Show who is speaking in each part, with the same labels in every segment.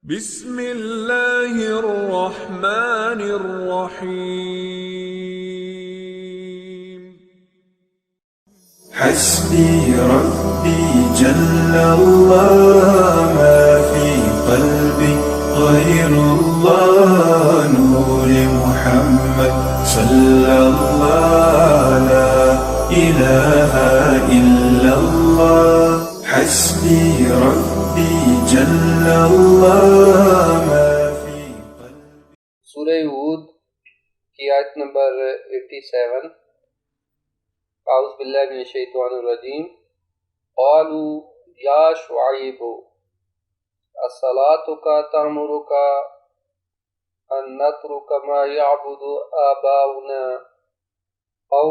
Speaker 1: بسم اللہ الرحمن الرحیم
Speaker 2: حسبي ربي جل الله ما في قلبي غير الله نور محمد صلى الله لا إله إلا الله حسبي ربي جل الله ما في قلبي.
Speaker 3: سورہ ہود کی آیت نمبر 87. اعوذ باللہ من الشیطان الرجیم. قالوا یا شعیب الصلاۃ تأمرک ان نترک ما یعبد آباؤنا او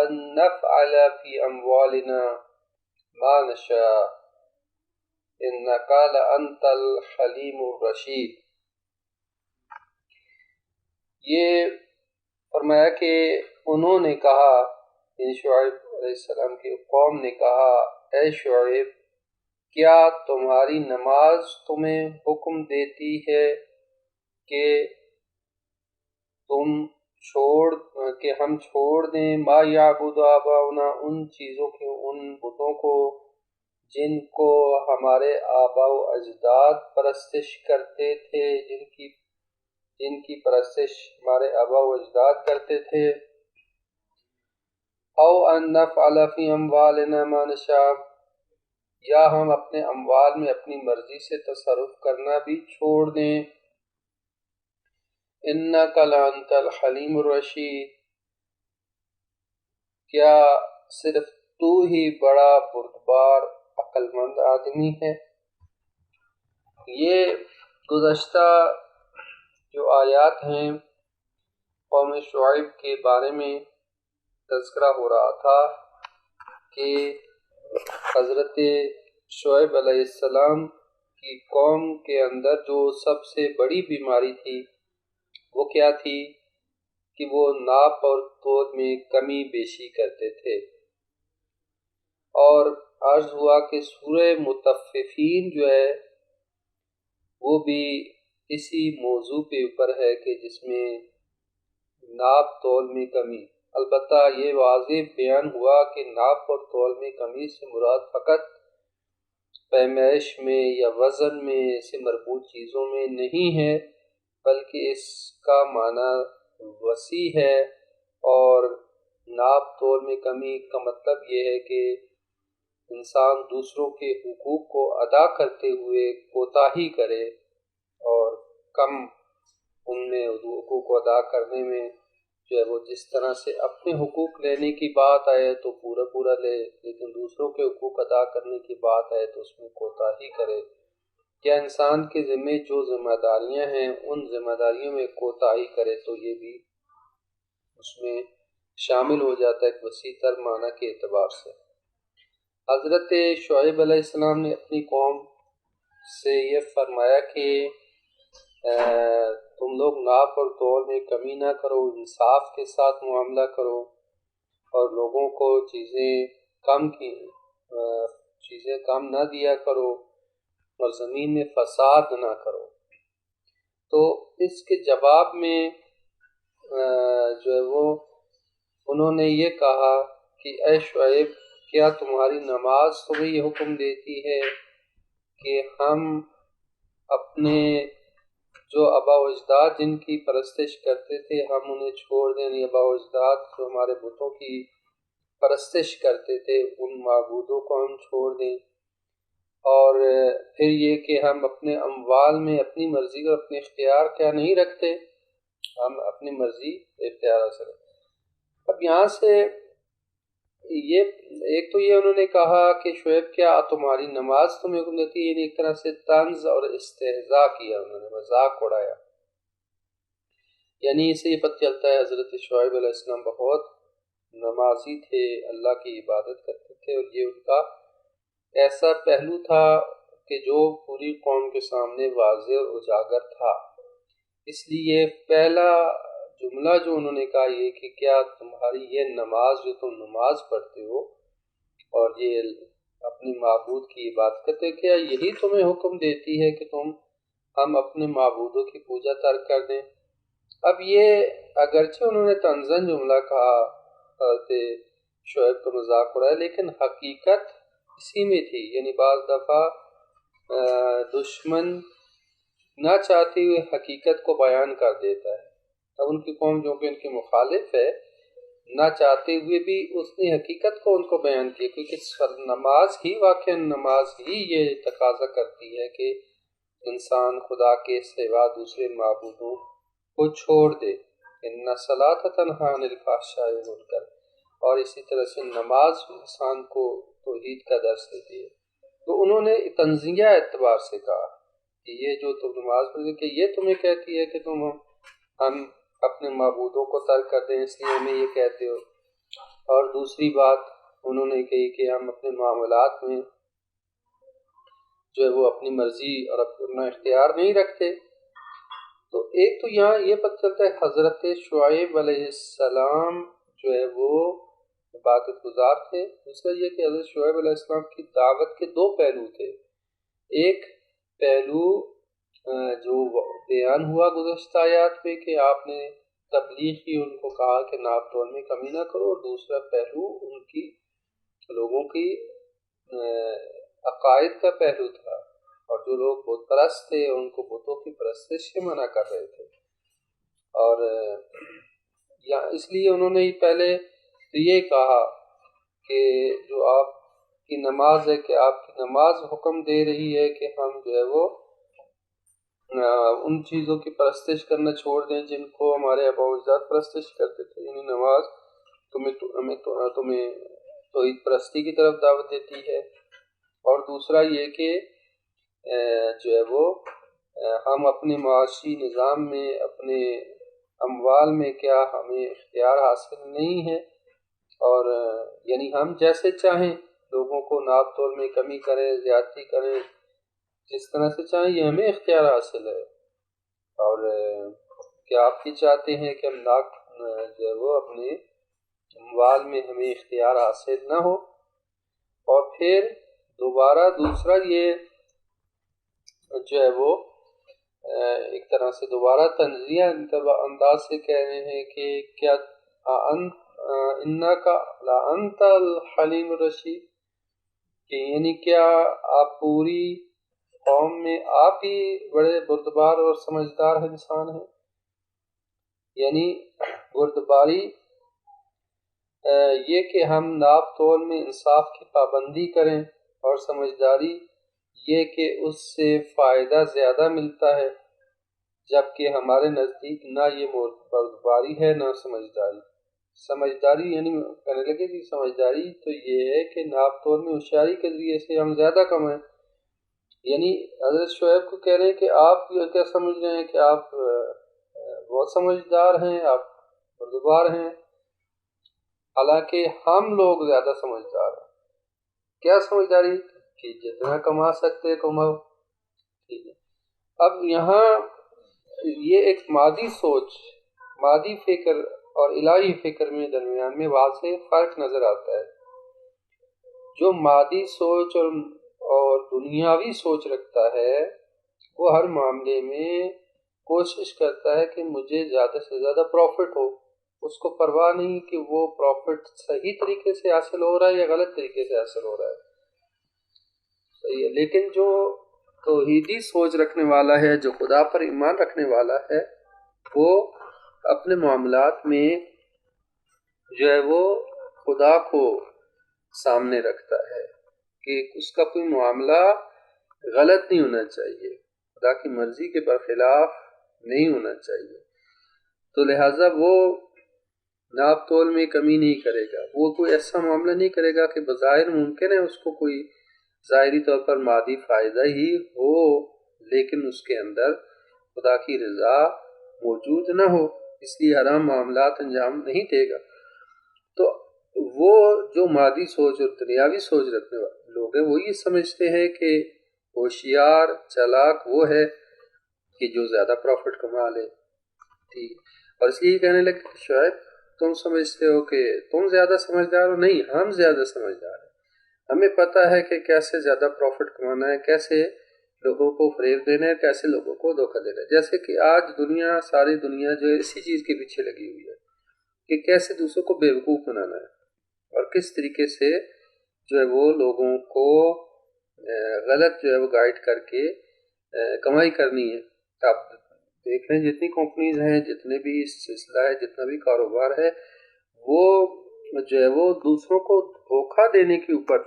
Speaker 3: ان نفعل فی اموالنا ما نشاء انک لانت الحلیم الرشید. یہ فرمایا کہ انہوں نے کہا، یعنی شعیب علیہ السلام کی قوم نے کہا، اے شعیب کیا تمہاری نماز تمہیں حکم دیتی ہے کہ ہم چھوڑ دیں ما یعبد آباؤنا، ان چیزوں کے، ان بتوں کو جن کو ہمارے آباء و اجداد پرستش کرتے تھے، جن کی پرستش ہمارے آباء و اجداد کرتے تھے. او ان نفعل فی اموالنا ما نشاء، یا ہم اپنے اموال میں اپنی مرضی سے تصرف کرنا بھی چھوڑ دیں. انک لانت الحلیم الرشید، کیا صرف تو ہی بڑا بردبار عقل مند آدمی ہے. یہ گزشتہ جو آیات ہیں قوم شعیب کے بارے میں تذکرہ ہو رہا تھا کہ حضرت شعیب علیہ السلام کی قوم کے اندر جو سب سے بڑی بیماری تھی وہ کیا تھی کہ وہ ناپ اور تول میں کمی بیشی کرتے تھے. اور عرض ہوا کہ سورہ مطففین جو ہے وہ بھی اسی موضوع کے اوپر ہے کہ جس میں ناپ تول میں کمی. البتہ یہ واضح بیان ہوا کہ ناپ اور تول میں کمی سے مراد فقط پیمائش میں یا وزن میں سے مربوط چیزوں میں نہیں ہے، بلکہ اس کا معنی وسیع ہے. اور ناپ تول میں کمی کا مطلب یہ ہے کہ انسان دوسروں کے حقوق کو ادا کرتے ہوئے کوتاہی کرے، اور کم ان میں حقوق کو ادا کرنے میں جو ہے وہ جس طرح سے اپنے حقوق لینے کی بات آئے تو پورا لے، لیکن دوسروں کے حقوق ادا کرنے کی بات آئے تو اس میں کوتاہی کرے. کیا انسان کے ذمہ جو ذمہ داریاں ہیں ان ذمہ داریوں میں کوتاہی کرے تو یہ بھی اس میں شامل ہو جاتا ہے ایک وسیع تر معنی کے اعتبار سے. حضرت شعیب علیہ السلام نے اپنی قوم سے یہ فرمایا کہ تم لوگ ناپ اور تول میں کمی نہ کرو، انصاف کے ساتھ معاملہ کرو، اور لوگوں کو چیزیں کم نہ دیا کرو، اور زمین میں فساد نہ کرو. تو اس کے جواب میں جو ہے وہ انہوں نے یہ کہا کہ اے شعیب کیا تمہاری نماز تمہیں یہ حکم دیتی ہے کہ ہم اپنے جو آباء و اجداد جن کی پرستش کرتے تھے ہم انہیں چھوڑ دیں، یعنی آباء و اجداد جو ہمارے بتوں کی پرستش کرتے تھے ان معبودوں کو ہم چھوڑ دیں. اور پھر یہ کہ ہم اپنے اموال میں اپنی مرضی اور اپنے اختیار کیا نہیں رکھتے، ہم اپنی مرضی اختیار سے رکھتے. اب یہاں سے یہ ایک تو یہ انہوں نے کہا کہ شعیب کیا تمہاری نماز تمہیں حکم دیتی ہے، یعنی ایک طرح سے طنز اور استہزاء کیا، انہوں نے مذاق اڑایا. یعنی اسے یہ پتہ چلتا ہے حضرت شعیب علیہ السلام بہت نمازی تھے، اللہ کی عبادت کرتے تھے، اور یہ ان کا ایسا پہلو تھا کہ جو پوری قوم کے سامنے واضح اور اجاگر تھا. اس لیے پہلا جملہ جو انہوں نے کہا یہ کہ کیا تمہاری یہ نماز جو تم نماز پڑھتے ہو اور یہ اپنی معبود کی عبادت کرتے، کیا یہی تمہیں حکم دیتی ہے کہ تم ہم اپنے معبودوں کی پوجا ترک کر دیں۔ اب یہ اگرچہ انہوں نے طنزاً جملہ کہا، حضرت شعیب کا مذاق اڑایا، لیکن حقیقت اسی میں تھی۔ یعنی بعض دفعہ دشمن نہ چاہتے ہوئے حقیقت کو بیان کر دیتا ہے۔ اب ان کی قوم جو کہ ان کے مخالف ہے، نہ چاہتے ہوئے بھی اس نے حقیقت کو ان کو بیان کیا، کیونکہ نماز ہی واقعا نماز ہی یہ تقاضا کرتی ہے کہ انسان خدا کے سوا دوسرے معبودوں کو چھوڑ دے۔ ان الصلاۃ تنہی عن الفحشاء والمنکر، اور اسی طرح سے نماز انسان کو توحید کا درس دیتی ہے۔ تو انہوں نے تنزیہ اعتبار سے کہا کہ یہ جو تم نماز پڑھتے کہ یہ تمہیں کہتی ہے کہ ہم اپنے معبودوں کو ترک کر دیں، اس لیے ہمیں یہ کہتے ہو۔ اور دوسری بات انہوں نے کہی کہ ہم اپنے معاملات میں جو ہے وہ اپنی مرضی اور اپنا اختیار نہیں رکھتے۔ تو ایک تو یہاں یہ پتہ چلتا ہے حضرت شعیب علیہ السلام جو ہے وہ عبادت گزار تھے۔ دوسرا یہ کہ حضرت شعیب علیہ السلام کی دعوت کے دو پہلو تھے۔ ایک پہلو جو بیان ہوا گزشتہ آیات میں کہ آپ نے تبلیغ کی، ان کو کہا کہ ناپ تول میں کمی نہ کرو، اور دوسرا پہلو ان کی لوگوں کی عقائد کا پہلو تھا، اور جو لوگ بت پرست تھے ان کو بتوں کی پرستش سے منع کر رہے تھے۔ اور اس لیے انہوں نے پہلے تو یہ کہا کہ جو آپ کی نماز ہے کہ آپ کی نماز حکم دے رہی ہے کہ ہم جو ہے وہ ان چیزوں کی پرستش کرنا چھوڑ دیں جن کو ہمارے آباء و اجداد پرستش کرتے تھے۔ یعنی نماز تمہیں توحید پرستی کی طرف دعوت دیتی ہے، اور دوسرا یہ کہ جو ہے وہ ہم اپنے معاشی نظام میں اپنے اموال میں کیا ہمیں اختیار حاصل نہیں ہے، اور یعنی ہم جیسے چاہیں لوگوں کو ناپ تول میں کمی کریں، زیادتی کریں، جس طرح سے چاہیں یہ ہمیں اختیار حاصل ہے۔ اور کیا آپ یہ چاہتے ہیں کہ ہم جو ہے وہ اپنے اموال میں ہمیں اختیار حاصل نہ ہو؟ اور پھر دوسرا یہ جو ہے وہ ایک طرح سے دوبارہ تنزیہ انداز سے کہہ رہے ہیں کہ کیا انک لانت الحلیم الرشید، کہ یعنی کیا آپ پوری قوم میں آپ ہی بڑے بردبار اور سمجھدار انسان ہیں؟ یعنی بردباری یہ کہ ہم ناپ تول میں انصاف کی پابندی کریں، اور سمجھداری یہ کہ اس سے فائدہ زیادہ ملتا ہے، جبکہ ہمارے نزدیک نہ یہ بردباری ہے نہ سمجھداری۔ سمجھداری یعنی کہنے لگے کہ سمجھداری تو یہ ہے کہ ناپ تول میں ہوشیاری کے ذریعے سے ہم زیادہ کمائیں۔ یعنی حضرت شعیب کو کہہ رہے ہیں کہ آپ کیا سمجھ رہے ہیں کہ آپ بہت سمجھدار ہیں، آپ بردبار ہیں، حالانکہ ہم لوگ زیادہ سمجھدار ہیں۔ کیا سمجھداری؟ کہ جتنا کما سکتے کماؤ۔ ٹھیک ہے، اب یہاں یہ ایک مادی سوچ، مادی فکر اور الہی فکر میں درمیان میں واضح فرق نظر آتا ہے۔ جو مادی سوچ اور دنیاوی سوچ رکھتا ہے وہ ہر معاملے میں کوشش کرتا ہے کہ مجھے زیادہ سے زیادہ پروفٹ ہو، اس کو پرواہ نہیں کہ وہ پروفٹ صحیح طریقے سے حاصل ہو رہا ہے یا غلط طریقے سے حاصل ہو رہا ہے۔ صحیح ہے، لیکن جو توحیدی سوچ رکھنے والا ہے، جو خدا پر ایمان رکھنے والا ہے، وہ اپنے معاملات میں جو ہے وہ خدا کو سامنے رکھتا ہے کہ اس کا کوئی معاملہ غلط نہیں ہونا چاہیے، خدا کی مرضی کے برخلاف نہیں ہونا چاہیے۔ تو لہٰذا وہ ناپ تول میں کمی نہیں کرے گا، وہ کوئی ایسا معاملہ نہیں کرے گا کہ بظاہر ممکن ہے اس کو کوئی ظاہری طور پر مادی فائدہ ہی ہو، لیکن اس کے اندر خدا کی رضا موجود نہ ہو، اس لیے حرام معاملات انجام نہیں دے گا۔ تو وہ جو مادی سوچ اور دنیاوی سوچ رکھنے والے لوگ ہیں وہ یہ سمجھتے ہیں کہ ہوشیار چالاک وہ ہے کہ جو زیادہ پروفٹ کما لے، ٹھیک، اور اس لیے کہنے لگے کہ شاید تم سمجھتے ہو کہ تم زیادہ سمجھدار ہو، نہیں، ہم زیادہ سمجھدار ہیں، ہمیں پتہ ہے کہ کیسے زیادہ پروفٹ کمانا ہے، کیسے لوگوں کو فریب دینا ہے، کیسے لوگوں کو دھوکہ دینا ہے۔ جیسے کہ آج ساری دنیا جو ہے اسی چیز کے پیچھے لگی ہوئی ہے کہ کیسے دوسروں کو بیوقوف بنانا ہے اور کس طریقے سے جو ہے وہ لوگوں کو غلط جو ہے وہ گائیڈ کر کے کمائی کرنی ہے۔ آپ دیکھ رہے ہیں جتنی کمپنیز ہیں، جتنے بھی سلسلہ ہے، جتنا بھی کاروبار ہے، وہ جو ہے وہ دوسروں کو دھوکہ دینے کے اوپر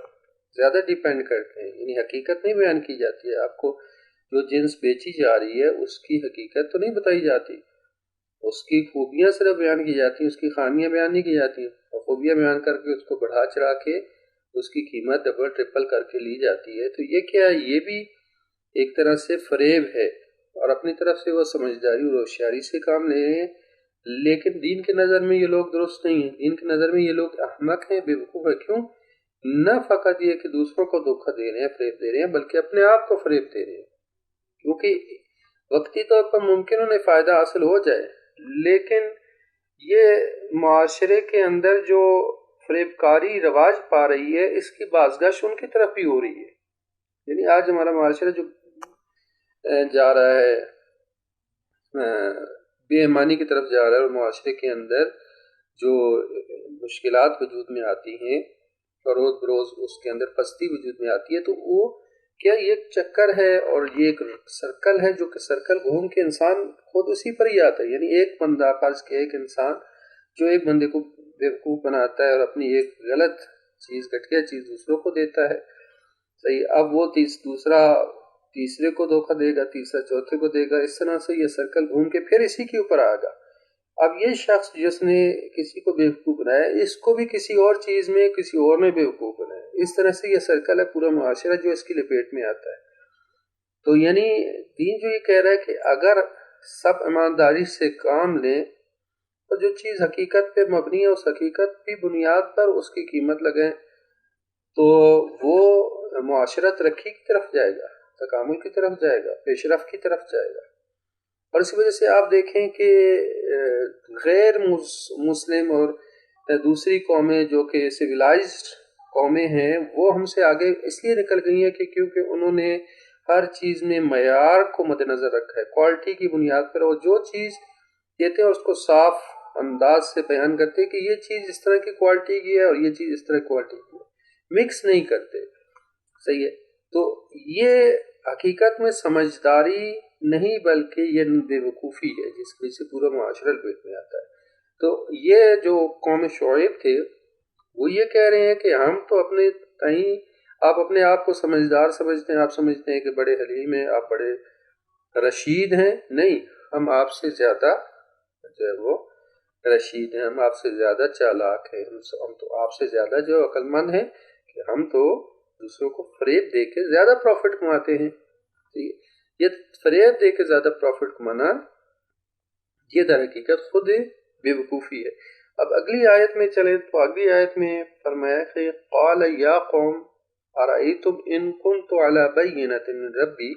Speaker 3: زیادہ ڈیپینڈ کرتے ہیں، یعنی حقیقت نہیں بیان کی جاتی ہے۔ آپ کو جو جنس بیچی جا رہی ہے اس کی حقیقت تو نہیں بتائی جاتی، اس کی خوبیاں صرف بیان کی جاتی ہیں، اس کی خامیاں بیان نہیں کی جاتی ہیں، اور خوبیاں بیان کر کے اس کو بڑھا چڑھا کے اس کی قیمت ڈبل ٹرپل کر کے لی جاتی ہے۔ تو یہ کیا ہے؟ یہ بھی ایک طرح سے فریب ہے، اور اپنی طرف سے وہ سمجھداری اور ہوشیاری سے کام لے رہے ہیں، لیکن دین کے نظر میں یہ لوگ درست نہیں ہیں۔ دین کے نظر میں یہ لوگ احمق ہیں، بیوقوف ہیں۔ کیوں؟ نہ فقط یہ کہ دوسروں کو دھوکہ دے رہے ہیں، فریب دے رہے ہیں، بلکہ اپنے آپ کو فریب دے رہے ہیں، کیونکہ وقتی طور پر ممکن انہیں فائدہ حاصل ہو جائے، لیکن یہ معاشرے کے اندر جو فریب کاری رواج پا رہی ہے، اس کی بازگشت ان کی طرف بھی ہو رہی ہے۔ یعنی آج ہمارا معاشرہ جو جا رہا ہے بے ایمانی کی طرف جا رہا ہے، اور معاشرے کے اندر جو مشکلات وجود میں آتی ہیں اور روز بروز اس کے اندر پستی وجود میں آتی ہے، تو وہ کیا یہ ایک چکر ہے اور یہ ایک سرکل ہے، جو کہ سرکل گھوم کے انسان خود اسی پر ہی آتا ہے۔ یعنی ایک بندہ، فرض کے ایک انسان جو ایک بندے کو بیوقوف بناتا ہے اور اپنی ایک غلط چیز، گھٹیا چیز دوسروں کو دیتا ہے، صحیح، اب وہ دوسرا تیسرے کو دھوکہ دے گا، تیسرا چوتھے کو دے گا، اس طرح سے یہ سرکل گھوم کے پھر اسی کے اوپر آئے گا۔ اب یہ شخص جس نے کسی کو بیوقوف بنایا، اس کو بھی کسی اور چیز میں کسی اور نے بیوقوف بنایا، اس طرح سے یہ سرکل ہے پورا معاشرہ جو اس کی لپیٹ میں آتا ہے۔ تو یعنی دین جو یہ کہہ رہا ہے کہ اگر سب ایمانداری سے کام لیں تو جو چیز حقیقت پہ مبنی ہے، اس حقیقت کی بنیاد پر اس کی قیمت لگائیں، تو وہ معاشرہ ترقی کی طرف جائے گا، تکامل کی طرف جائے گا، پیش رفت کی طرف جائے گا۔ اور اسی وجہ سے آپ دیکھیں کہ غیر مسلم اور دوسری قومیں جو کہ سویلائزڈ قومیں ہیں، وہ ہم سے آگے اس لیے نکل گئی ہیں کہ کیونکہ انہوں نے ہر چیز میں معیار کو مد نظر رکھا ہے، کوالٹی کی بنیاد پر، اور جو چیز کہتے ہیں اس کو صاف انداز سے بیان کرتے کہ یہ چیز اس طرح کی کوالٹی کی ہے اور یہ چیز اس طرح کوالٹی کی ہے، مکس نہیں کرتے، صحیح ہے۔ تو یہ حقیقت میں سمجھداری نہیں بلکہ یہ بے وقوفی ہے، جس کی وجہ سے پورا معاشرہ لپیٹ میں آتا ہے۔ تو یہ جو قوم شعیب تھے وہ یہ کہہ رہے ہیں کہ ہم تو اپنے کہیں، آپ اپنے آپ کو سمجھدار سمجھتے ہیں، آپ سمجھتے ہیں کہ بڑے حلیم ہیں، آپ بڑے رشید ہیں، نہیں، ہم آپ سے زیادہ جو ہے وہ رشید ہیں، ہم آپ سے زیادہ چالاک ہیں، ہم تو آپ سے زیادہ جو عقل مند ہیں کہ ہم تو دوسروں کو فریب دے کے زیادہ پروفٹ کماتے ہیں۔ یہ فریب دے کے زیادہ پروفٹ کمانا یہ در حقیقت خود بے وقوفی ہے۔ اب اگلی آیت میں چلیں تو اگلی آیت میں فرمایا کہ قال یا قوم ارأیتم ان کنت علی بینۃ من ربی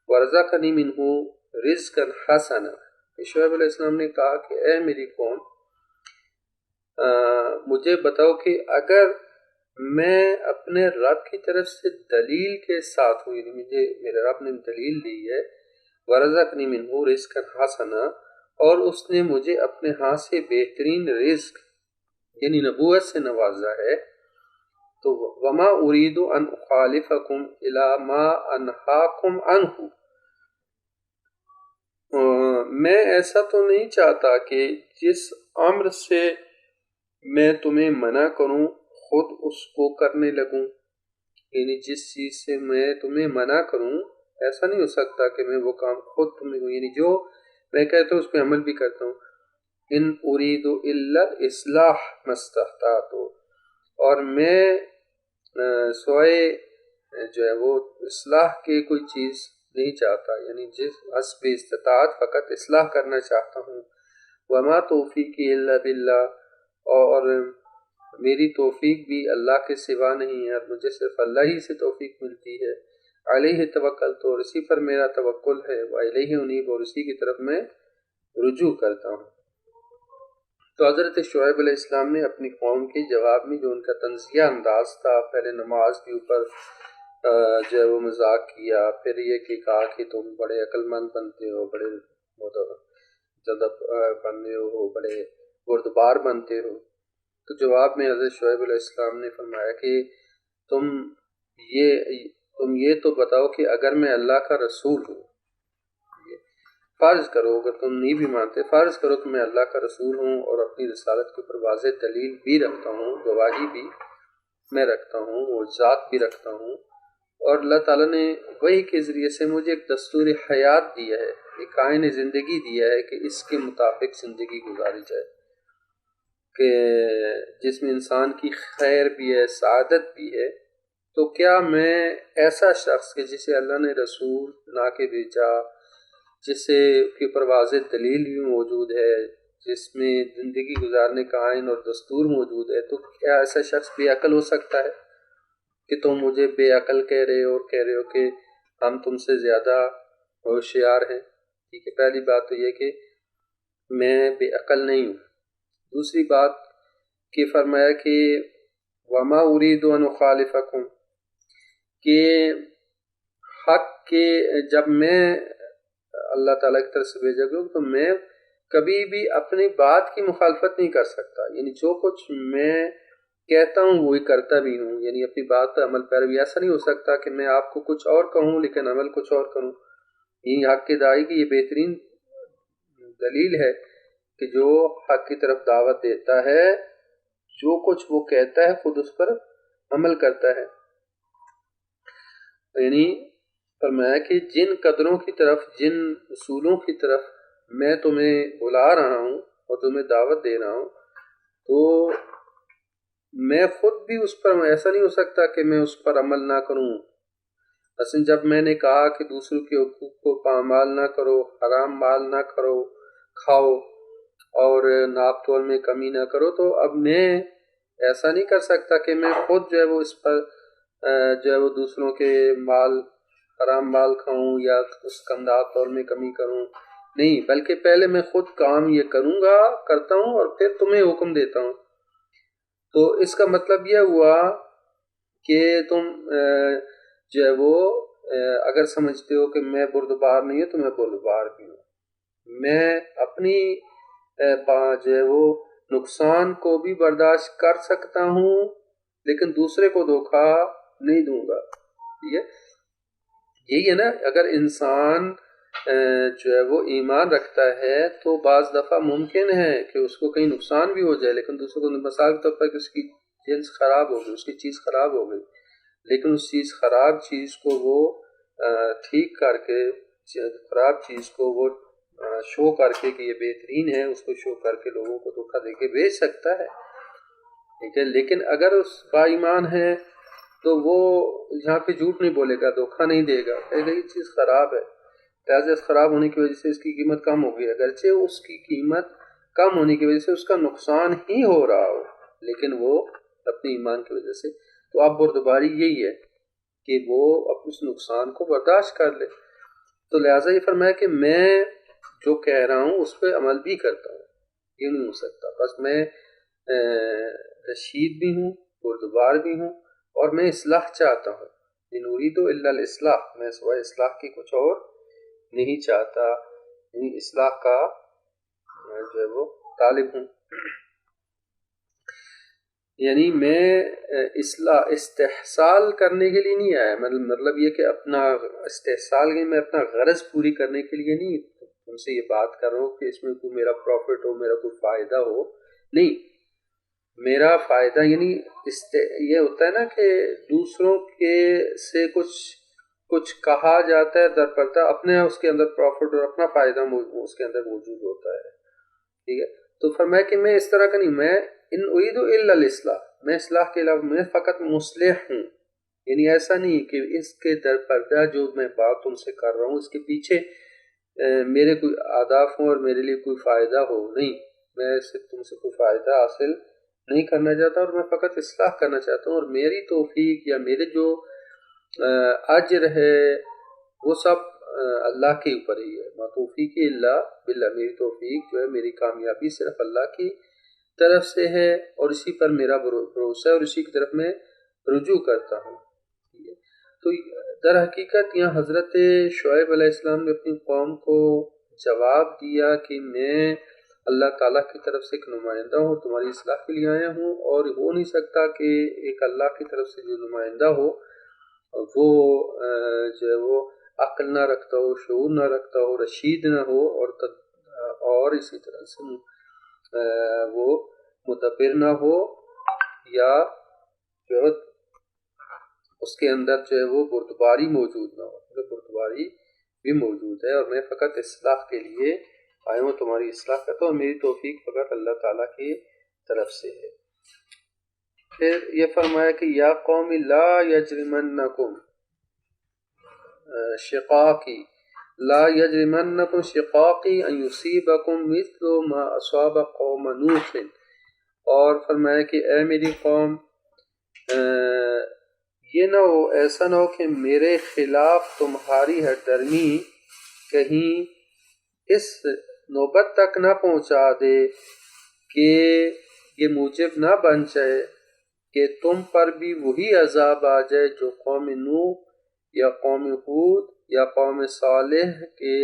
Speaker 3: ورزقنی منہ رزقا حسنا، شعیب علیہ السلام نے کہا کہ اے میری قوم، مجھے بتاؤ کہ اگر میں اپنے رب کی طرف سے دلیل کے ساتھ ہوں، یعنی مجھے میرے رب نے دلیل دی ہے، ورزقنی منہ رزقا حسنا، اور اس نے مجھے اپنے ہاتھ سے بہترین رزق یعنی نبوت سے نوازا ہے، تو وما اريد ان اخالفکم الی ما انہاکم عنہ، میں ایسا تو نہیں چاہتا کہ جس امر سے میں تمہیں منع کروں خود اس کو کرنے لگوں، یعنی جس چیز سے میں تمہیں منع کروں ایسا نہیں ہو سکتا کہ میں وہ کام خود تمہیں کروں، یعنی جو میں کہتا ہوں اس پہ عمل بھی کرتا ہوں۔ ان اريد الا الاصلاح ما استطعت، اور میں سوائے جو ہے وہ اصلاح کے کوئی چیز نہیں چاہتا، یعنی جس حسب استطاعت فقط اصلاح کرنا چاہتا ہوں۔ وما توفیقی الا باللہ، اور میری توفیق بھی اللہ کے سوا نہیں ہے، اور مجھے صرف اللہ ہی سے توفیق ملتی ہے۔ علیہ توکلت، اور اسی پر میرا توکل ہے، وإلیہ انیب، اور اسی کی طرف میں رجوع کرتا ہوں۔ تو حضرت شعیب علیہ السلام نے اپنی قوم کے جواب میں جو ان کا تنزیہ انداز تھا، پہلے نماز کے اوپر جو ہے وہ مذاق کیا، پھر یہ کہ کہا کہ تم بڑے عقل مند بنتے ہو، بڑے زیادہ بننے ہو، بڑے بردبار بنتے ہو، تو جواب میں حضرت شعیب علیہ السلام نے فرمایا کہ تم یہ تو بتاؤ کہ اگر میں اللہ کا رسول ہوں، فرض کرو، اگر تم نہیں بھی مانتے، فرض کرو کہ میں اللہ کا رسول ہوں اور اپنی رسالت کے اوپر واضح دلیل بھی رکھتا ہوں، گواہی بھی میں رکھتا ہوں، معجزات بھی رکھتا ہوں، اور اللہ تعالیٰ نے وحی کے ذریعے سے مجھے ایک دستور حیات دیا ہے، ایک آئین زندگی دیا ہے کہ اس کے مطابق زندگی گزاری جائے، کہ جس میں انسان کی خیر بھی ہے، سعادت بھی ہے، تو کیا میں ایسا شخص کہ جسے اللہ نے رسول بنا کے بھیجا، جس سے کے اوپر واضح دلیل بھی موجود ہے، جس میں زندگی گزارنے کا آئین اور دستور موجود ہے، تو کیا ایسا شخص بے عقل ہو سکتا ہے کہ تم مجھے بے عقل کہہ رہے ہو اور کہہ رہے ہو کہ ہم تم سے زیادہ ہوشیار ہیں؟ ٹھیک ہے، پہلی بات تو یہ کہ میں بے عقل نہیں ہوں۔ دوسری بات کہ فرمایا کہ وما اريد ان اخالفكم، کہ حق کے جب میں اللہ تعالیٰ کی طرف سے بھیجا گیا تو میں کبھی بھی اپنی بات کی مخالفت نہیں کر سکتا، یعنی جو کچھ میں کہتا ہوں وہی کرتا بھی ہوں، یعنی اپنی بات پر عمل پیروی۔ ایسا نہیں ہو سکتا کہ میں آپ کو کچھ اور کہوں لیکن عمل کچھ اور کروں۔ یہ حق کے داعی کی یہ بہترین دلیل ہے کہ جو حق کی طرف دعوت دیتا ہے، جو کچھ وہ کہتا ہے خود اس پر عمل کرتا ہے۔ یعنی فرمایا کہ جن قدروں کی طرف، جن اصولوں کی طرف میں تمہیں بلا رہا ہوں اور تمہیں دعوت دے رہا ہوں، تو میں خود بھی اس پر، ایسا نہیں ہو سکتا کہ میں اس پر عمل نہ کروں۔ مثلا جب میں نے کہا کہ دوسروں کے حقوق کو پامال نہ کرو، حرام مال نہ کرو، کھاؤ، اور ناپ تول میں کمی نہ کرو، تو اب میں ایسا نہیں کر سکتا کہ میں خود جو ہے وہ اس پر جو ہے وہ دوسروں کے مال، حرام مال کھاؤں یا اس کا ناپ تول میں کمی کروں، نہیں، بلکہ پہلے میں خود کام یہ کرتا ہوں اور پھر تمہیں حکم دیتا ہوں۔ تو اس کا مطلب یہ ہوا کہ تم جو ہے وہ اگر سمجھتے ہو کہ میں بردبار نہیں ہوں تو میں بردبار بھی ہوں، میں اپنی جو ہے وہ نقصان کو بھی برداشت کر سکتا ہوں لیکن دوسرے کو دھوکہ نہیں دوں گا۔ ٹھیک ہے، یہی ہے نا، اگر انسان جو ہے وہ ایمان رکھتا ہے تو بعض دفعہ ممکن ہے کہ اس کو کہیں نقصان بھی ہو جائے، لیکن دوسرے کو مثال کے طور پر کہ اس کی جنس خراب ہو گئی، اس کی چیز خراب ہو گئی، لیکن اس خراب چیز کو وہ ٹھیک کر کے، خراب چیز کو وہ شو کر کے کہ یہ بہترین ہے، اس کو شو کر کے لوگوں کو دھوکہ دے کے بیچ سکتا ہے۔ ٹھیک ہے، لیکن اگر اس با ایمان ہے تو وہ یہاں پہ جھوٹ نہیں بولے گا، دھوکہ نہیں دے گا، کہے گا یہ چیز خراب ہے، لہٰذا خراب ہونے کی وجہ سے اس کی قیمت کم ہوگی، اگرچہ اس کی قیمت کم ہونے کی وجہ سے اس کا نقصان ہی ہو رہا ہو، لیکن وہ اپنے ایمان کی وجہ سے، تو اب بردباری یہی ہے کہ وہ اس نقصان کو برداشت کر لے۔ تو لہٰذا یہ فرمایا کہ میں جو کہہ رہا ہوں اس پہ عمل بھی کرتا ہوں، یہ نہیں ہو سکتا، بس میں رشید بھی ہوں، بردبار بھی ہوں، اور میں اصلاح چاہتا ہوں، ان اريد الا الاصلاح، میں سوائے اصلاح کی کچھ اور نہیں چاہتا، یعنی اصلاح کا جو ہے وہ طالب ہوں۔ یعنی میں استحصال کرنے کے لیے نہیں آیا، مطلب یہ کہ اپنا استحصال نہیں، میں اپنا غرض پوری کرنے کے لیے نہیں تم سے یہ بات کر رہا ہوں کہ اس میں کوئی میرا پروفٹ ہو، میرا کوئی فائدہ ہو، نہیں، میرا فائدہ یعنی یہ ہوتا ہے نا کہ دوسروں کے سے کچھ کہا جاتا ہے در پردہ، اپنے اس کے اندر پروفٹ اور اپنا فائدہ اس کے اندر موجود ہوتا ہے۔ ٹھیک ہے، تو فرمایا کہ میں اس طرح کا نہیں، میں ان اريد الا الاصلاح، میں اصلاح کے علاوہ میں فقط مصلح ہوں، یعنی ایسا نہیں کہ اس کے در پردہ جو میں بات تم سے کر رہا ہوں اس کے پیچھے میرے کوئی اہداف ہوں اور میرے لیے کوئی فائدہ ہو، نہیں، میں تم سے کوئی فائدہ حاصل نہیں کرنا چاہتا، اور میں فقط اصلاح کرنا چاہتا ہوں، اور میری توفیق یا میرے جو اجر ہے وہ سب اللہ کے اوپر ہی ہے، ما توفیق الا باللہ، میری توفیق جو ہے، میری کامیابی صرف اللہ کی طرف سے ہے، اور اسی پر میرا بھروسہ ہے اور اسی کی طرف میں رجوع کرتا ہوں۔ تو در حقیقت یہاں حضرت شعیب علیہ السلام نے اپنی قوم کو جواب دیا کہ میں اللہ تعالیٰ کی طرف سے ایک نمائندہ ہوں، تمہاری اصلاح کے لیے آیا ہوں، اور ہو نہیں سکتا کہ ایک اللہ کی طرف سے جو نمائندہ ہو وہ جو ہے وہ عقل نہ رکھتا ہو، شعور نہ رکھتا ہو، رشید نہ ہو، اور اسی طرح سے وہ مدبر نہ ہو، یا جو ہے اس کے اندر جو ہے وہ بردباری موجود نہ ہو۔ بردباری بھی موجود ہے، اور میں فقط اصلاح کے لیے آیا ہوں، تمہاری اصلاح کرتا ہوں، میری توفیق فقط اللہ تعالیٰ کی طرف سے ہے۔ پھر یہ فرمایا کہ یا قوم لا یجرمنکم شقاقی، لا یجرمنکم شقاقی ان یصیبکم مثل ما اصاب قوم نوح، اور فرمایا کہ اے میری قوم یہ نہ ہو، ایسا نہ ہو کہ میرے خلاف تمہاری ہردرمی کہیں اس نوبت تک نہ پہنچا دے کہ یہ موجب نہ بن جائے کہ تم پر بھی وہی عذاب آ جائے جو قوم نوح یا قوم ہود یا قوم صالح کے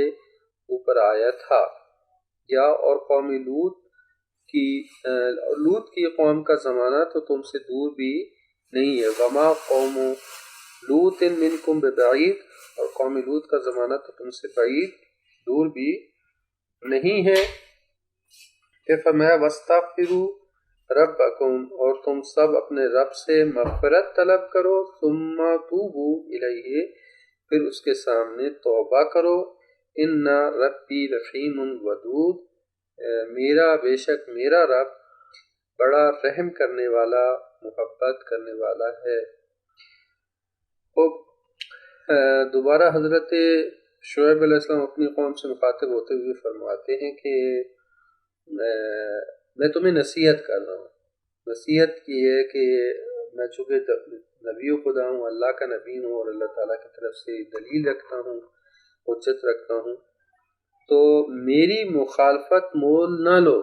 Speaker 3: اوپر آیا تھا، یا اور قوم لوط کی قوم کا زمانہ تو تم سے دور بھی نہیں ہے، وما قوم لوط منکم ببعید، اور قوم لوط کا زمانہ تو تم سے بعید دور بھی نہیں ہے۔ پھر فرمایا واستغفروا ربکم، اور تم سب اپنے رب سے مغفرت طلب کرو، ثم توبوا الیہ، پھر اس کے سامنے توبہ کرو، ان ربی رحیم ودود، بے شک میرا رب بڑا رحم کرنے والا، محبت کرنے والا ہے۔ دوبارہ حضرت شعیب علیہ السلام اپنی قوم سے مخاطب ہوتے ہوئے فرماتے ہیں کہ میں تمہیں نصیحت کر رہا ہوں، نصیحت کی ہے کہ میں چونکہ نبی و خدا ہوں، اللہ کا نبی ہوں، اور اللہ تعالیٰ کی طرف سے دلیل رکھتا ہوں، حجت رکھتا ہوں، تو میری مخالفت مول نہ لو،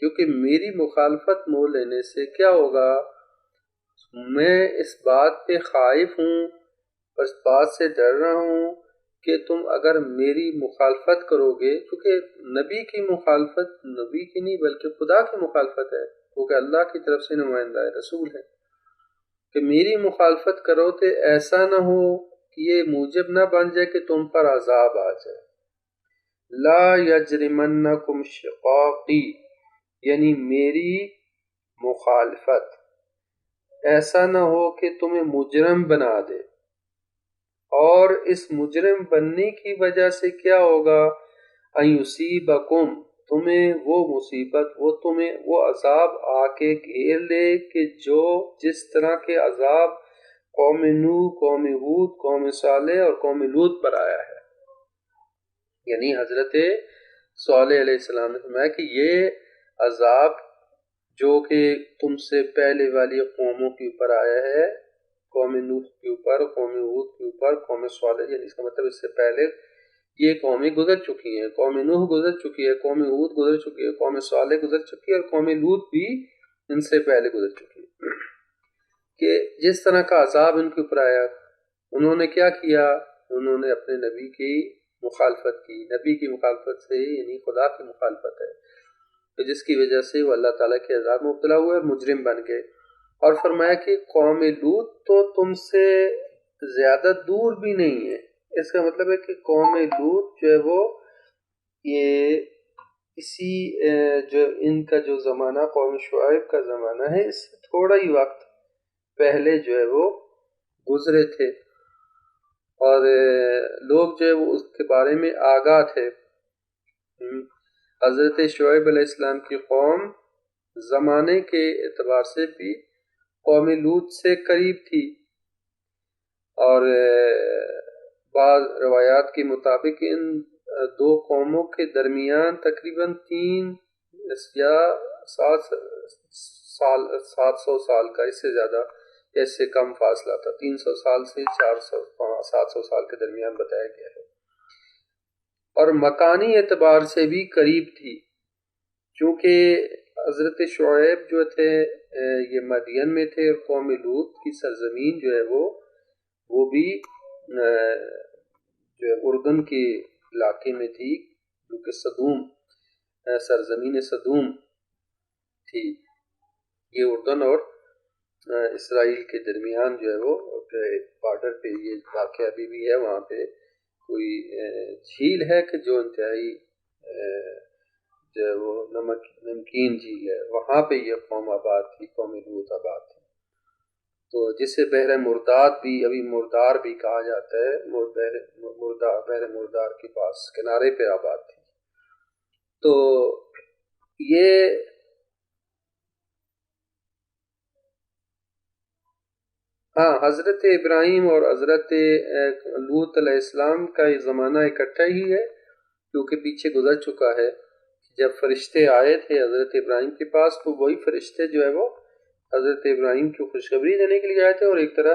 Speaker 3: کیونکہ میری مخالفت مول لینے سے کیا ہوگا، میں اس بات پہ خائف ہوں، اس بات سے ڈر رہا ہوں کہ تم اگر میری مخالفت کرو گے، کیونکہ نبی کی مخالفت نبی کی نہیں بلکہ خدا کی مخالفت ہے، کیونکہ اللہ کی طرف سے نمائندہ ہے، رسول ہے، کہ میری مخالفت کرو تو ایسا نہ ہو کہ یہ موجب نہ بن جائے کہ تم پر عذاب آ جائے۔ لا یجرمنکم شقاقی، یعنی میری مخالفت ایسا نہ ہو کہ تمہیں مجرم بنا دے، اور اس مجرم بننے کی وجہ سے کیا ہوگا، ان یصیبکم، تمہیں وہ مصیبت، وہ عذاب آ کے گھیر لے کہ جس طرح کے عذاب قوم نوح، قوم ہود، قوم صالح اور قوم لوط پر آیا ہے۔ یعنی حضرت صالح علیہ السلام نے فرمایا کہ یہ عذاب جو کہ تم سے پہلے والی قوموں کے اوپر آیا ہے، قوم نوح کے اوپر، قوم ہود کے اوپر، قوم صالح، یعنی اس کا مطلب اس سے پہلے یہ قومیں گزر چکی ہیں، قوم نوح گزر چکی ہے، قوم ہود گزر چکی ہے، قوم صالح گزر چکی ہے، اور قوم لوط بھی ان سے پہلے گزر چکی ہے، کہ جس طرح کا عذاب ان کے اوپر آیا، انہوں نے کیا کیا، انہوں نے اپنے نبی کی مخالفت کی، نبی کی مخالفت سے یعنی خدا کی مخالفت ہے، تو جس کی وجہ سے وہ اللہ تعالیٰ کے عذاب میں مبتلا ہوئے اور مجرم بن گئے۔ اور فرمایا کہ قوم لوط تو تم سے زیادہ دور بھی نہیں ہے، اس کا مطلب ہے کہ قوم لوط جو ہے وہ یہ اسی جو ان کا جو زمانہ قوم شعیب کا زمانہ ہے، اس سے تھوڑا ہی وقت پہلے جو ہے وہ گزرے تھے، اور لوگ جو ہے وہ اس کے بارے میں آگاہ تھے۔ حضرت شعیب علیہ السلام کی قوم زمانے کے اعتبار سے بھی قوم لوط سے قریب تھی، اور بعض روایات کے مطابق ان دو قوموں کے درمیان تقریباً 3 یا 700 سال کا، اس سے زیادہ یا اس سے کم فاصلہ تھا، 300 سال سے 700 سال کے درمیان بتایا گیا ہے، اور مکانی اعتبار سے بھی قریب تھی، کیونکہ حضرت شعیب جو تھے یہ مدین میں تھے، اور قوم لوط کی سرزمین جو ہے وہ وہ بھی جو ہے اردن کے علاقے میں تھی، جو کہ صدوم، سرزمین صدوم تھی۔ یہ اردن اور اسرائیل کے درمیان جو ہے وہ بارڈر پہ یہ واقعہ ابھی بھی ہے۔ وہاں پہ کوئی جھیل ہے کہ جو انتہائی جو ہے وہ نمکین جھیل ہے، وہاں پہ یہ قوم آباد تھی، قوم لوط آباد تھی۔ تو جسے بحر مردار بھی، ابھی مردار بھی کہا جاتا ہے، بحر مردار کے پاس کنارے پہ آباد تھی۔ تو یہ حضرت ابراہیم اور حضرت لوط علیہ السلام کا یہ زمانہ اکٹھا ہی ہے، کیونکہ پیچھے گزر چکا ہے۔ جب فرشتے آئے تھے حضرت ابراہیم کے پاس، تو وہی فرشتے جو ہے وہ حضرت ابراہیم کی خوشخبری دینے کے لیے آئے تھے، اور ایک طرح